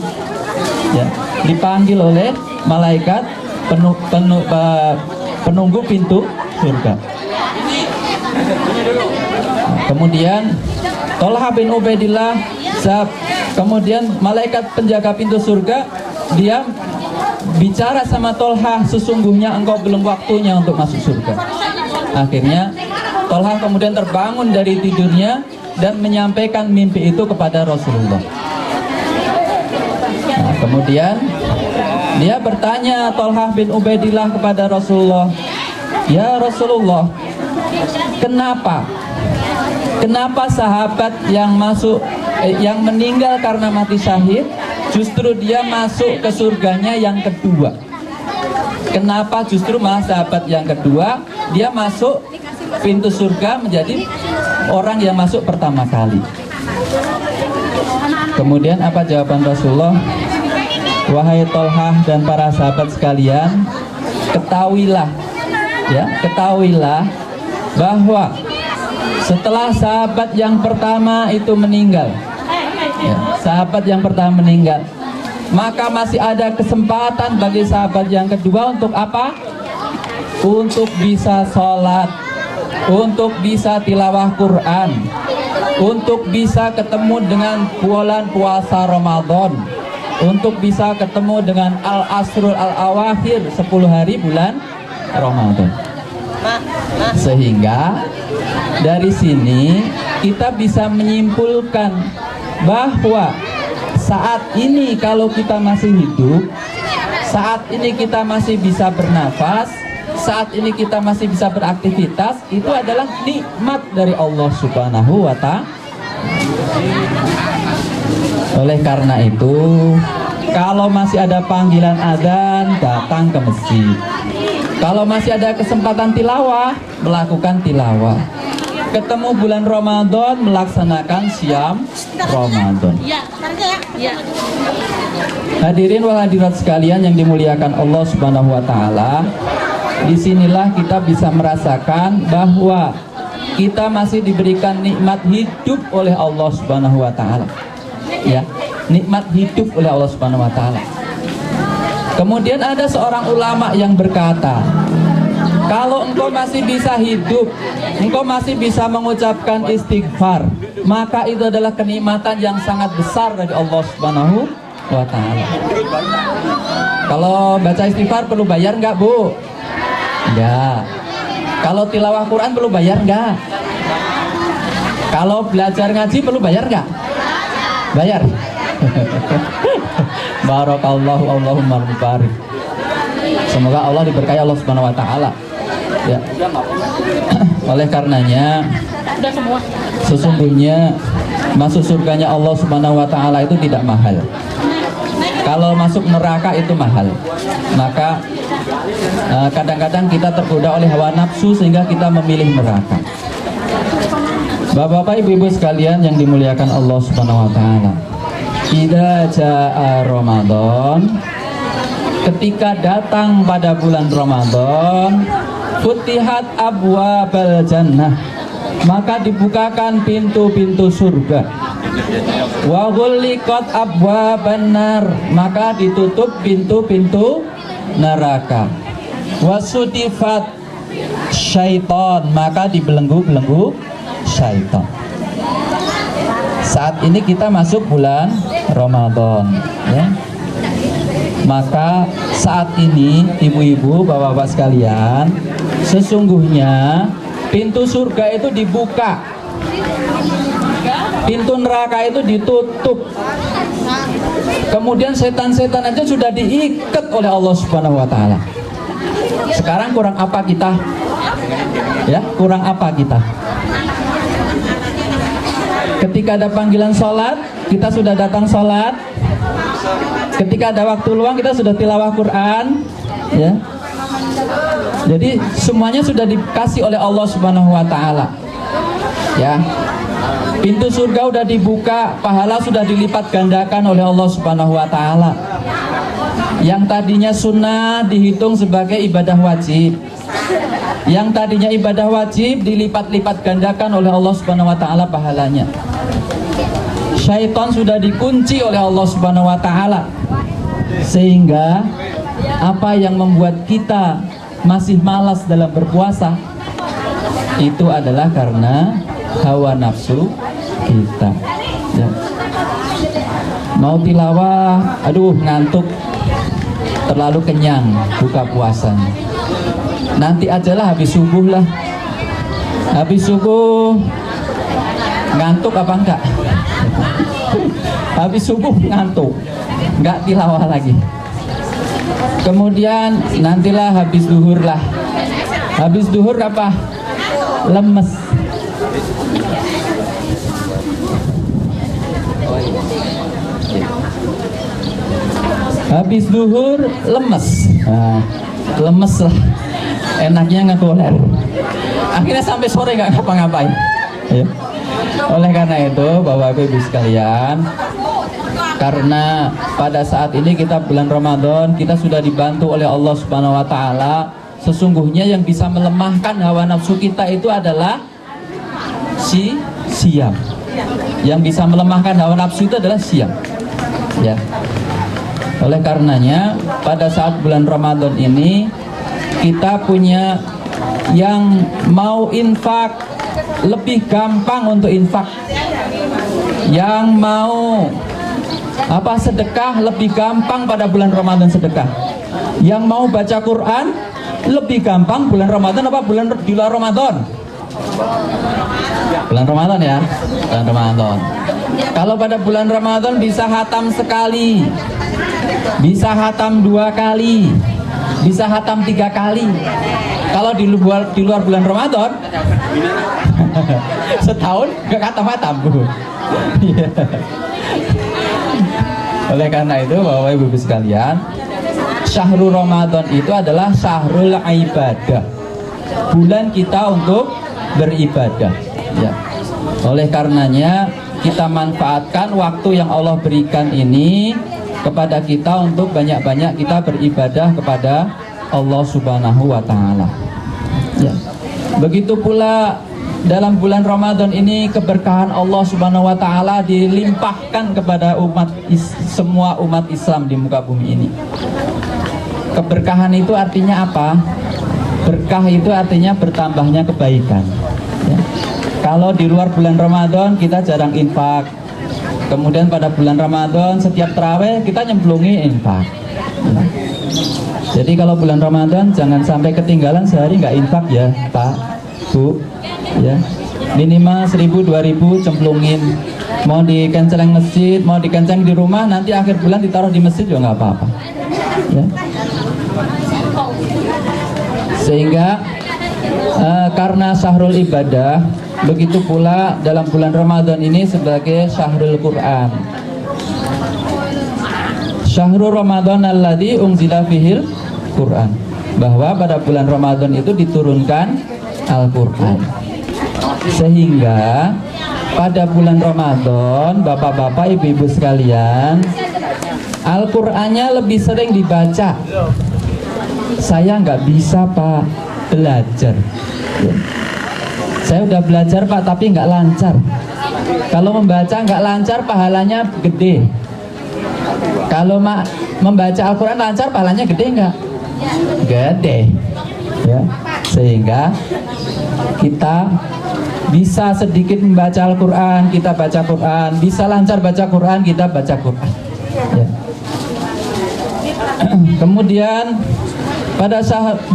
Speaker 7: Ya, dipanggil oleh malaikat penunggu pintu surga. Kemudian Tolha bin Ubaidillah, kemudian malaikat penjaga pintu surga, dia bicara sama Tolha, sesungguhnya engkau belum waktunya untuk masuk surga. Akhirnya Tolha kemudian terbangun dari tidurnya dan menyampaikan mimpi itu kepada Rasulullah. Nah, kemudian dia bertanya, Tolha bin Ubaidillah, kepada Rasulullah, ya Rasulullah, kenapa sahabat yang yang meninggal karena mati syahid justru dia masuk ke surganya yang kedua? Kenapa justru malah sahabat yang kedua dia masuk pintu surga menjadi orang yang masuk pertama kali? Kemudian apa jawaban Rasulullah? Wahai Tolhah dan para sahabat sekalian, ketahuilah bahwa setelah sahabat yang pertama itu meninggal, sahabat yang pertama meninggal, maka masih ada kesempatan bagi sahabat yang kedua untuk apa? Untuk bisa sholat, untuk bisa tilawah Quran, untuk bisa ketemu dengan bulan puasa Ramadan, untuk bisa ketemu dengan al-asrul al-awakhir 10 hari bulan Ramadan. Sehingga dari sini kita bisa menyimpulkan bahwa saat ini kalau kita masih hidup, saat ini kita masih bisa bernafas, saat ini kita masih bisa beraktivitas, itu adalah nikmat dari Allah Subhanahu wa Ta'ala. Oleh karena itu, kalau masih ada panggilan adzan, datang ke masjid. Kalau masih ada kesempatan tilawah, melakukan tilawah. Ketemu bulan Ramadan, melaksanakan siam Ramadan. Hadirin wal hadirat sekalian yang dimuliakan Allah Subhanahu wa Ta'ala, disinilah kita bisa merasakan bahwa kita masih diberikan nikmat hidup oleh Allah Subhanahu wa Ta'ala. Ya, nikmat hidup oleh Allah Subhanahu wa Ta'ala. Kemudian ada seorang ulama yang berkata, kalau engkau masih bisa hidup, engkau masih bisa mengucapkan istighfar, maka itu adalah kenikmatan yang sangat besar dari Allah Subhanahu wa Ta'ala. Kalau baca istighfar perlu bayar enggak, Bu? Enggak. Kalau tilawah Quran perlu bayar enggak? Kalau belajar ngaji perlu bayar enggak? Bayar. Barakallahu, Allahumma barik. Semoga Allah diberkahi Allah Subhanahu wa Ta'ala. Ya. Oleh karenanya, sesungguhnya masuk surganya Allah Subhanahu wa Ta'ala itu tidak mahal. Kalau masuk neraka itu mahal. Maka kadang-kadang kita tergoda oleh hawa nafsu sehingga kita memilih neraka. Bapak-bapak, ibu-ibu sekalian yang dimuliakan Allah Subhanahu wa Ta'ala, idza jaa Ramadan, ketika datang pada bulan Ramadan, futihat abwabal jannah, maka dibukakan pintu-pintu surga. Wa ghulliqat abwaban nar, maka ditutup pintu-pintu neraka. Wa sudifat syaitan, maka dibelenggu-belenggu syaitan. Saat ini kita masuk bulan Ramadan, ya. Maka saat ini ibu-ibu, bapak-bapak sekalian, sesungguhnya pintu surga itu dibuka, pintu neraka itu ditutup. Kemudian setan-setan aja sudah diikat oleh Allah Subhanahu wa Ta'ala. Sekarang kurang apa kita? Ya, kurang apa kita? Ketika ada panggilan sholat, kita sudah datang sholat. Ketika ada waktu luang, kita sudah tilawah Quran, ya. Jadi semuanya sudah dikasih oleh Allah Subhanahu wa taala. Ya. Pintu surga sudah dibuka, pahala sudah dilipat gandakan oleh Allah Subhanahu wa taala. Yang tadinya sunnah dihitung sebagai ibadah wajib. Yang tadinya ibadah wajib dilipat-lipat gandakan oleh Allah Subhanahu wa taala pahalanya. Syaitan sudah dikunci oleh Allah Subhanahu wa taala. Sehingga apa yang membuat kita masih malas dalam berpuasa itu adalah karena hawa nafsu kita. Ya. Mau tilawah, aduh ngantuk, terlalu kenyang buka puasanya. Nanti ajalah habis subuh lah. Habis subuh ngantuk apa enggak? Habis subuh ngantuk, enggak tilawah lagi. Kemudian nantilah habis duhur lah. Habis duhur apa? Lemes. Habis duhur lemes. Nah, lemes lah. Enaknya ngegoler. Akhirnya sampai sore nggak ngapa-ngapain. Ya. Oleh karena itu, Bapak Ibu sekalian, karena pada saat ini kita bulan Ramadan, kita sudah dibantu oleh Allah Subhanahu wa taala. Sesungguhnya yang bisa melemahkan hawa nafsu kita itu adalah siam. Yang bisa melemahkan hawa nafsu itu adalah siam. Ya. Oleh karenanya, pada saat bulan Ramadan ini kita punya yang mau infak lebih gampang untuk infak. Yang mau sedekah lebih gampang pada bulan Ramadan sedekah. Yang mau baca Quran lebih gampang bulan Ramadan apa bulan di luar Ramadan? Bulan Ramadan ya, bulan Ramadan. Kalau pada bulan Ramadan bisa hatam sekali, bisa hatam 2 kali, bisa hatam 3 kali. Kalau di luar bulan Ramadan setahun gak hatam-hatam Bu. Oleh karena itu Bapak Ibu sekalian, Syahrul Ramadan itu adalah syahrul ibadah, bulan kita untuk beribadah ya. Oleh karenanya kita manfaatkan waktu yang Allah berikan ini kepada kita untuk banyak-banyak kita beribadah kepada Allah Subhanahu wa taala. Ya. Begitu pula dalam bulan Ramadan ini keberkahan Allah Subhanahu wa taala dilimpahkan kepada semua umat Islam di muka bumi ini. Keberkahan itu artinya apa? Berkah itu artinya bertambahnya kebaikan. Ya. Kalau di luar bulan Ramadan kita jarang infak. Kemudian pada bulan Ramadan setiap tarawih kita nyemplungi infak. Ya. Jadi kalau bulan Ramadan jangan sampai ketinggalan sehari nggak infak ya Pak, Bu. Ya. Minimal 1.000-2.000 cemplungin. Mau dikenceng masjid, mau dikenceng di rumah, nanti akhir bulan ditaruh di masjid juga nggak apa-apa. Ya. Sehingga karena syahrul ibadah, begitu pula dalam bulan Ramadan ini sebagai syahrul Quran. Syahrul Ramadan alladzi unzila fihil Quran, bahwa pada bulan Ramadan itu diturunkan Al-Quran. Sehingga pada bulan Ramadan, bapak-bapak, ibu-ibu sekalian, Al-Qurannya lebih sering dibaca. Saya nggak bisa Pak belajar. Saya udah belajar Pak tapi nggak lancar. Kalau membaca nggak lancar pahalanya gede. Kalau membaca Al-Quran lancar pahalanya gede nggak? Gede. Ya. Sehingga kita bisa sedikit membaca Al-Quran, kita baca Quran. Bisa lancar baca Quran, kita baca Quran. Ya. Kemudian pada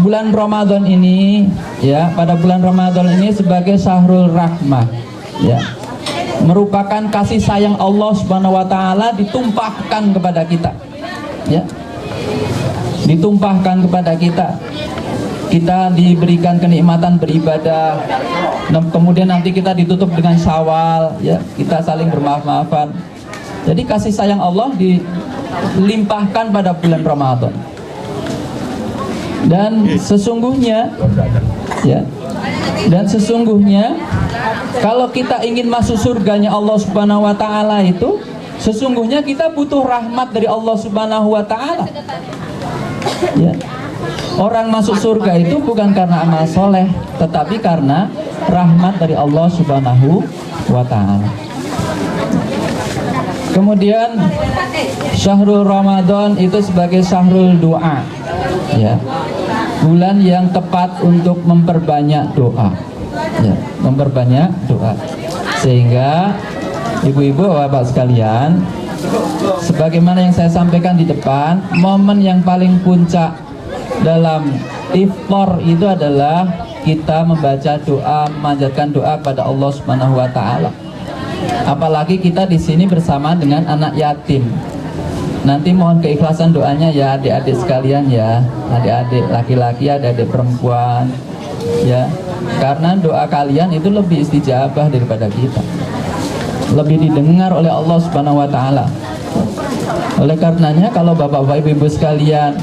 Speaker 7: bulan Ramadan ini, ya, pada bulan Ramadan ini sebagai syahrul rahmah, ya, merupakan kasih sayang Allah Subhanahu wa taala ditumpahkan kepada kita. Ya. Ditumpahkan kepada kita. Kita diberikan kenikmatan beribadah. Kemudian nanti kita ditutup dengan Syawal, ya, kita saling bermaaf-maafan. Jadi kasih sayang Allah dilimpahkan pada bulan Ramadan. Dan sesungguhnya ya, dan sesungguhnya kalau kita ingin masuk surganya Allah Subhanahu wa taala itu, sesungguhnya kita butuh rahmat dari Allah Subhanahu wa taala. Ya. Orang masuk surga itu bukan karena amal soleh, tetapi karena rahmat dari Allah Subhanahu wa taala. Kemudian Syahrul Ramadan itu sebagai syahrul doa, ya, bulan yang tepat untuk memperbanyak doa, ya, memperbanyak doa. Sehingga ibu-ibu bapak sekalian, sebagaimana yang saya sampaikan di depan, momen yang paling puncak dalam iftar itu adalah kita membaca doa, memanjatkan doa kepada Allah Subhanahu wa taala. Apalagi kita di sini bersama dengan anak yatim. Nanti mohon keikhlasan doanya ya adik-adik sekalian ya, adik-adik laki-laki, adik-adik perempuan, ya. Karena doa kalian itu lebih istijabah daripada kita, lebih didengar oleh Allah Subhanahu wa taala. Oleh karenanya kalau bapak-bapak ibu-ibu sekalian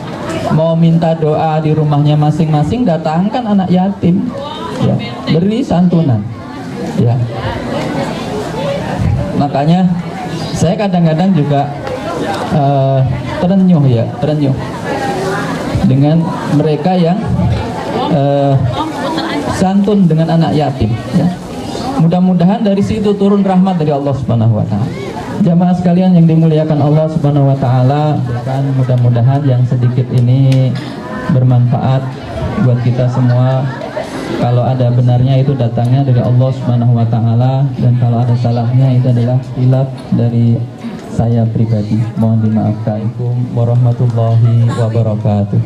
Speaker 7: mau minta doa di rumahnya masing-masing, datangkan anak yatim, ya, beri santunan, ya. Makanya saya kadang-kadang juga terenyuh dengan mereka yang santun dengan anak yatim, ya. Mudah-mudahan dari situ turun rahmat dari Allah Subhanahu wa taala. Jamaah sekalian yang dimuliakan Allah Subhanahu wa taala, mudah-mudahan yang sedikit ini bermanfaat buat kita semua. Kalau ada benarnya itu datangnya dari Allah Subhanahu wa taala, dan kalau ada salahnya itu adalah khilaf dari saya pribadi. Mohon dimaafkan. Assalamualaikum warahmatullahi wabarakatuh.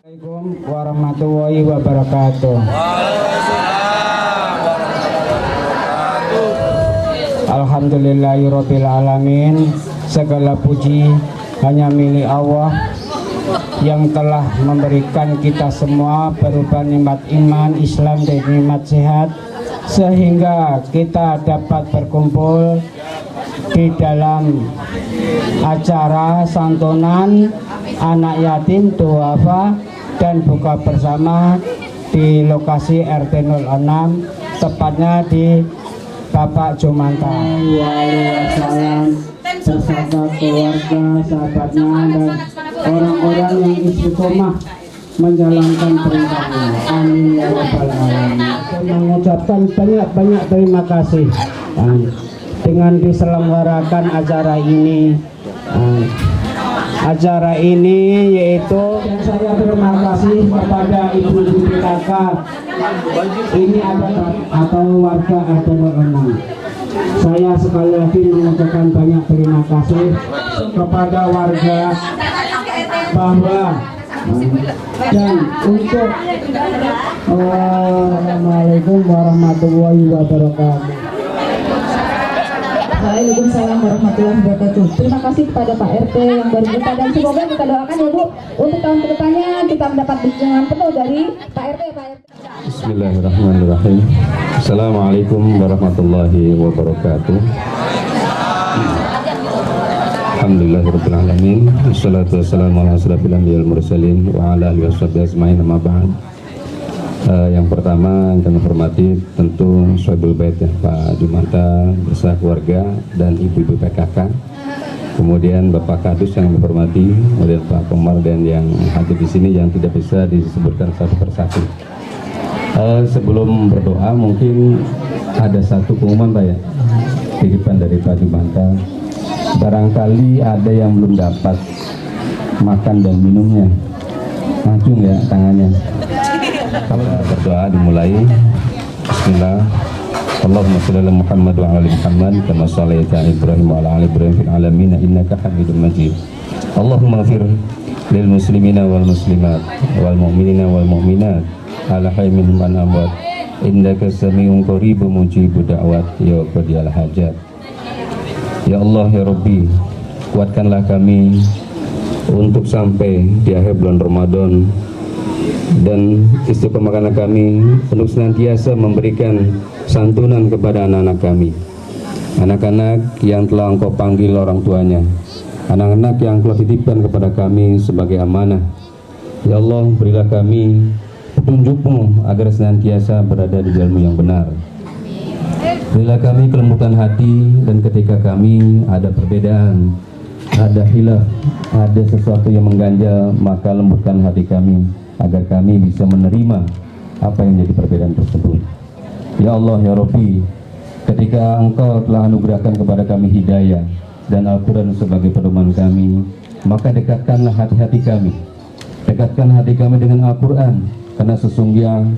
Speaker 8: Assalamualaikum warahmatullahi wabarakatuh. Alhamdulillahirabbil alamin. Segala puji hanya milik Allah yang telah memberikan kita semua berupa nikmat iman, Islam, dan nikmat sehat, sehingga kita dapat berkumpul di dalam acara santunan anak yatim, duafa, dan buka bersama di lokasi RT 06, tepatnya di Bapak Jumanta beserta keluarga, sahabatnya, dan orang-orang yang istiqomah menjalankan perintahnya. Amin ya rabbal alamin. Saya mengucapkan banyak-banyak terima kasih dengan diselenggarakan acara ini. Acara ini yaitu, dan saya terima kasih kepada ibu-ibu PKK ini atau warga RT 06. Saya sekali lagi mengucapkan banyak terima kasih kepada warga bahwa dan untuk Assalamualaikum warahmatullahi wabarakatuh.
Speaker 1: Waalaikumsalam warahmatullahi wabarakatuh. Terima kasih kepada Pak RT yang baru kita, dan semoga kita doakan ya Bu, untuk tahun kedepannya kita mendapat dukungan penuh dari Pak RT.
Speaker 6: Bismillahirrahmanirrahim. Assalamualaikum warahmatullahi wabarakatuh. Alhamdulillahirabbil alamin. Wassalatu wassalamu ala asyrafil anbiya'il mursalin wa ala alihi washabihi ajmain, amma ba'd. Yang pertama yang kami hormati tentu Syahibul Bait ya, Pak Jumanta beserta keluarga dan ibu-ibu PKK. Kemudian Bapak Kadus yang kami hormati, kemudian Pak Komar, dan yang hadir di sini yang tidak bisa disebutkan satu persatu. Sebelum berdoa mungkin ada satu pengumuman Pak ya, titipan dari Pak Jumanta. Barangkali ada yang belum dapat makan dan minumnya, langsung ya tangannya. Berdoa dimulai. Bismillah. Allahumma shalli ala Muhammad wa ala ali Muhammad kama shallaita ala Ibrahim wa ala ali Ibrahim fil alamin innaka Hamidum Majid. Allahumma ighfir lil muslimina wal muslimat wal mu'minina wal mu'minat ala hayy minhum an amwat innaka sami'un qaribun mujibud da'wat ya qadiyal hajat. Ya Allah ya Rabbi, kuatkanlah kami untuk sampai di akhir bulan Ramadan, dan istiqomahkanlah kami untuk senantiasa memberikan santunan kepada anak-anak kami, anak-anak yang telah Engkau panggil orang tuanya,
Speaker 9: anak-anak yang Kau titipkan kepada kami sebagai amanah. Ya Allah, berilah kami petunjuk-Mu agar senantiasa berada di jalan-Mu yang benar. Berilah kami kelembutan hati, dan ketika kami ada perbedaan, ada khilaf, ada sesuatu yang mengganjal, maka lembutkan hati kami agar kami bisa menerima apa yang jadi perbedaan tersebut. Ya Allah, ya Rabbi, ketika Engkau telah anugerahkan kepada kami hidayah dan Al-Quran sebagai pedoman kami, maka dekatkanlah hati-hati kami. Dekatkan hati kami dengan Al-Quran, karena sesungguhnya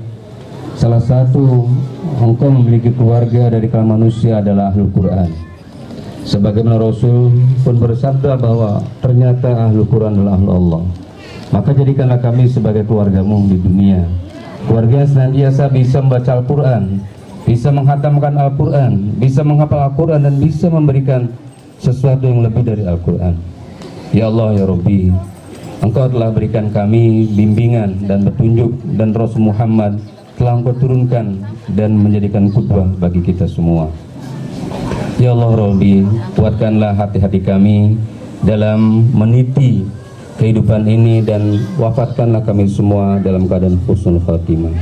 Speaker 9: salah satu Engkau memiliki keluarga dari kalangan manusia adalah Ahlul Quran. Sebagaimana Rasul pun bersabda bahwa ternyata Ahlul Quran adalah Ahlul Allah. Maka jadikanlah kami sebagai keluarga-Mu di dunia, keluarga yang senantiasa bisa membaca Al-Quran, bisa menghatamkan Al-Quran, bisa menghafal Al-Quran, dan bisa memberikan sesuatu yang lebih dari Al-Quran. Ya Allah, ya Rabbi, Engkau telah berikan kami bimbingan dan petunjuk, dan Rasul Muhammad telah Engkau turunkan dan menjadikan qudwah bagi kita semua. Ya Allah, Rabbi, kuatkanlah hati-hati kami dalam meniti kehidupan ini, dan wafatkanlah kami semua dalam keadaan husnul khatimah.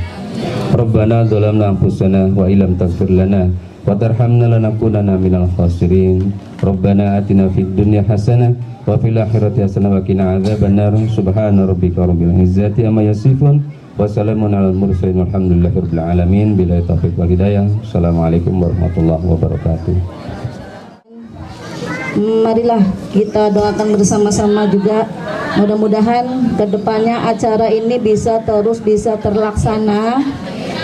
Speaker 9: Rabbana dzalamna anfusana wa illam taghfir lana wa tarhamna lanakunanna minal khasirin. Rabbana atina fid dunya hasanah wa fil akhirati hasanah wa qina adzabannar. Subhana rabbika rabbil izzati amma yasifun wa salamun alal mursalin walhamdulillahirabbil alamin. Billahi taufiq wal hidayah. Assalamualaikum warahmatullahi wabarakatuh.
Speaker 1: Marilah kita doakan bersama-sama juga, mudah-mudahan kedepannya acara ini bisa terlaksana.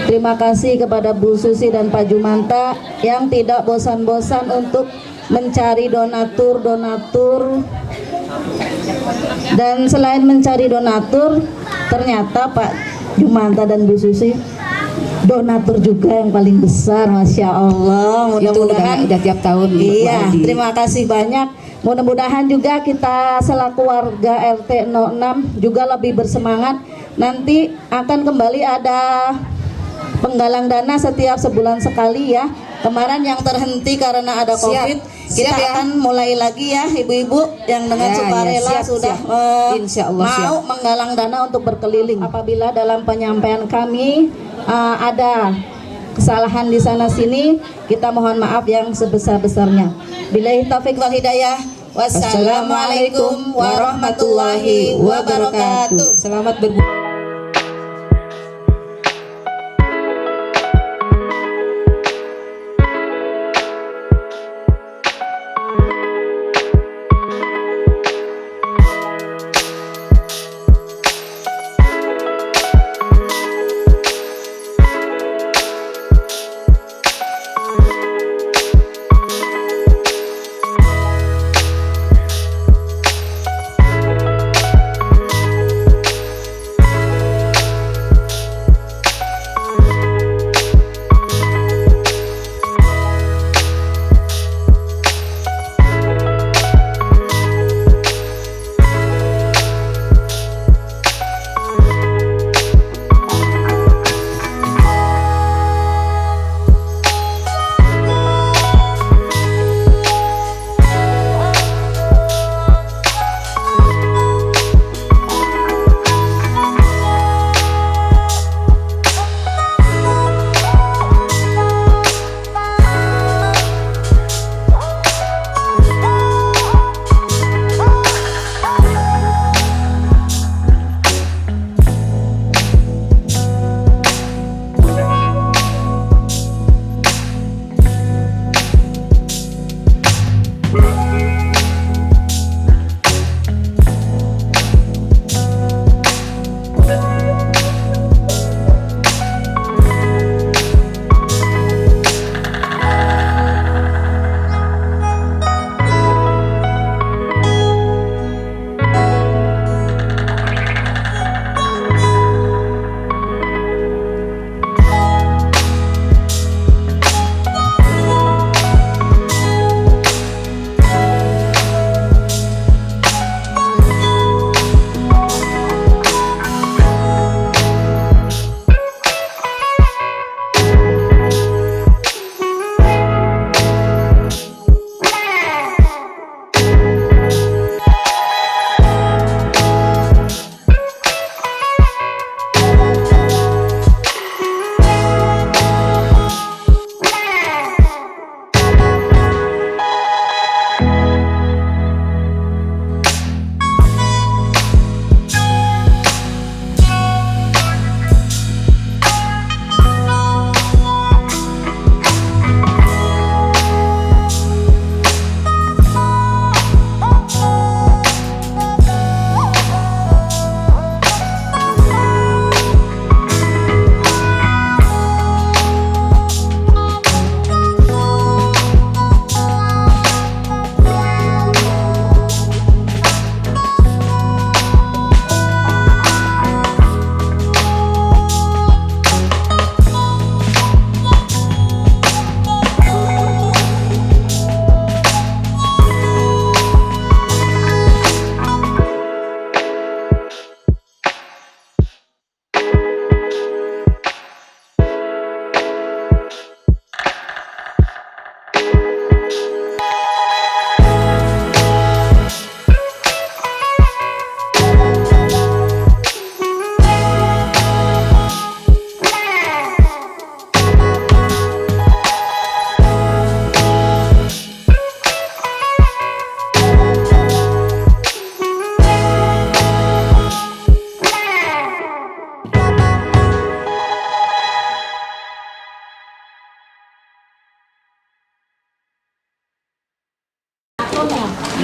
Speaker 1: Terima kasih kepada Bu Susi dan Pak Jumanta yang tidak bosan-bosan untuk mencari donatur. Dan selain mencari donatur, ternyata Pak Jumanta dan Bu Susi donatur juga yang paling besar, Masya Allah. Mudah-mudahan
Speaker 2: udah tiap tahun.
Speaker 1: Iya, terima kasih banyak. Mudah-mudahan juga kita selaku warga RT 06 juga lebih bersemangat. Nanti akan kembali ada penggalang dana setiap sebulan sekali ya. Kemarin yang terhenti karena ada COVID, kita akan mulai lagi ya, ibu-ibu yang dengan sukarela sudah mau menggalang dana untuk berkeliling. Apabila dalam penyampaian kami ada kesalahan di sana sini, kita mohon maaf yang sebesar-besarnya. Billahi taufiq wal hidayah. Wassalamualaikum warahmatullahi wabarakatuh.
Speaker 3: Selamat berbuka.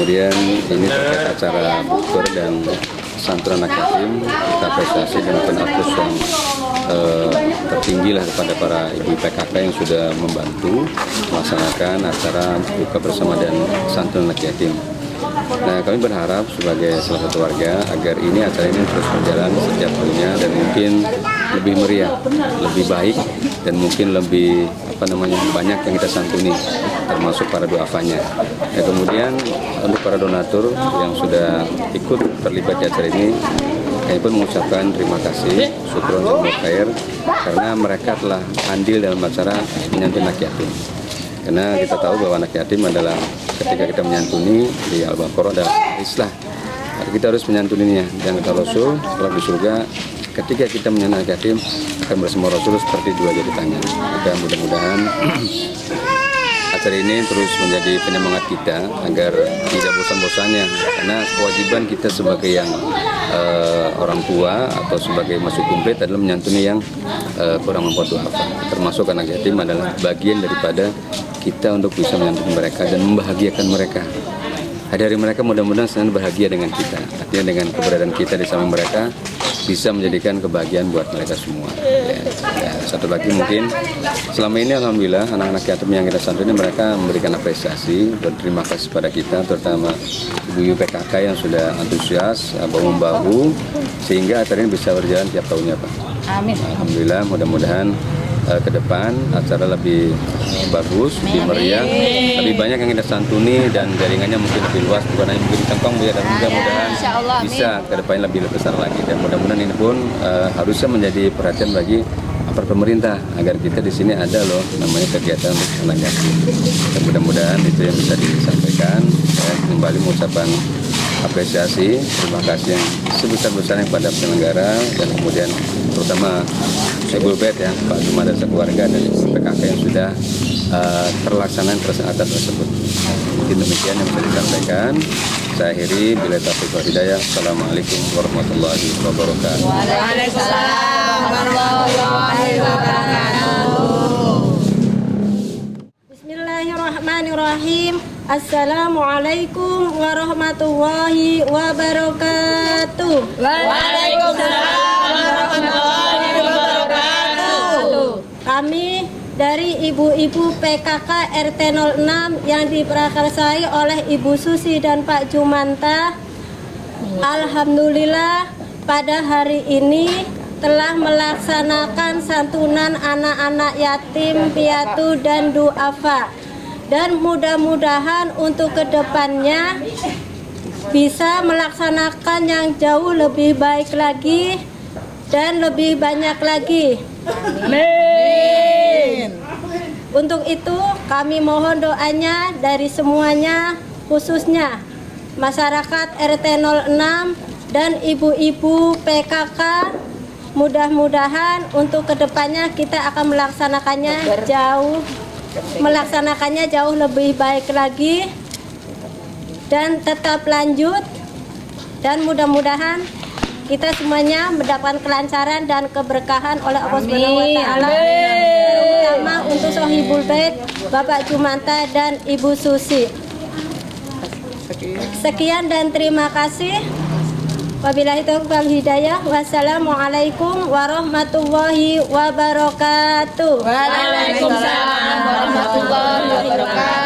Speaker 9: kemudian ini terkait acara bukber dan santunan anak yatim, kita apresiasi dan penghapus yang tertinggi lah kepada para ibu PKK yang sudah membantu melaksanakan acara buka bersama dan santunan anak yatim. Nah, kami berharap sebagai salah satu warga agar ini acara ini terus berjalan setiap tahunnya dan mungkin lebih meriah, lebih baik dan mungkin lebih banyak yang kita santuni, termasuk para duafanya. Ya, kemudian untuk para donatur yang sudah ikut terlibat di acara ini, kami pun mengucapkan terima kasih, syukur dan khair karena mereka telah andil dalam acara menyantuni anak yatim. Karena kita tahu bahwa anak yatim adalah ketika kita menyantuni di Al-Baqarah adalah islah. Kita harus menyantuninya. Dan kata Rasul setelah di surga, ketika kita menyantuni anak yatim akan bersama Rasul seperti dua jari tangan. Maka mudah-mudahan acara ini terus menjadi penyemangat kita agar tidak bosan-bosannya. Karena kewajiban kita sebagai yang orang tua atau sebagai masuk kumplit adalah menyantuni yang kurang mampu duafa. Termasuk anak yatim adalah bagian daripada kita untuk bisa menyantuni mereka dan membahagiakan mereka. Hari mereka mudah-mudahan selalu bahagia dengan kita. Artinya dengan keberadaan kita di samping mereka bisa menjadikan kebahagiaan buat mereka semua. Ya, satu lagi mungkin selama ini alhamdulillah anak-anak yatim yang kita santuni mereka memberikan apresiasi dan terima kasih pada kita, terutama ibu-ibu PKK yang sudah antusias bahu-membahu sehingga acara ini bisa berjalan tiap tahunnya, Pak.
Speaker 3: Amin.
Speaker 9: Alhamdulillah, mudah-mudahan ke depan acara lebih bagus, lebih meriah, lebih banyak yang kita santuni dan jaringannya mungkin lebih luas, bukan hanya mungkin Cangkong ya, dan mudah-mudahan bisa ke depan lebih besar lagi dan mudah-mudahan ini pun harusnya menjadi perhatian bagi aparat pemerintah agar kita di sini ada loh namanya kegiatan untuk anak yatim. Dan mudah-mudahan itu yang bisa disampaikan. Saya kembali mengucapkan apresiasi, terima kasih yang sebesar-besarnya kepada penyelenggara dan kemudian terutama Ibu Bet ya, Pak Cuma dan sekeluarga dan PKK yang sudah terlaksana atas tersebut. Mungkin demikian yang bisa disampaikan. Saya akhiri bila taufiq wal hidayah. Assalamualaikum warahmatullahi wabarakatuh.
Speaker 2: Waalaikumsalam warahmatullahi wabarakatuh.
Speaker 10: Bismillahirrahmanirrahim. Assalamualaikum warahmatullahi wabarakatuh.
Speaker 2: Waalaikumsalam warahmatullahi wabarakatuh.
Speaker 10: Kami dari ibu-ibu PKK RT 06 yang diprakarsai oleh Ibu Susi dan Pak Jumanta. Alhamdulillah pada hari ini telah melaksanakan santunan anak-anak yatim, piatu dan duafa. Dan mudah-mudahan untuk kedepannya bisa melaksanakan yang jauh lebih baik lagi dan lebih banyak lagi.
Speaker 2: Amin.
Speaker 10: Untuk itu kami mohon doanya dari semuanya, khususnya masyarakat RT 06 dan ibu-ibu PKK. Mudah-mudahan untuk kedepannya kita akan melaksanakannya jauh lebih baik lagi dan tetap lanjut, dan mudah-mudahan kita semuanya mendapat kelancaran dan keberkahan oleh Allah Subhanahu wa taala. Terutama untuk Sohibul Bait, Bapak Jumanta dan Ibu Susi. Sekian dan terima kasih. Wabillahi taufiq wal hidayah. Wassalamualaikum warahmatullahi wabarakatuh.
Speaker 2: Waalaikumsalam warahmatullahi wabarakatuh.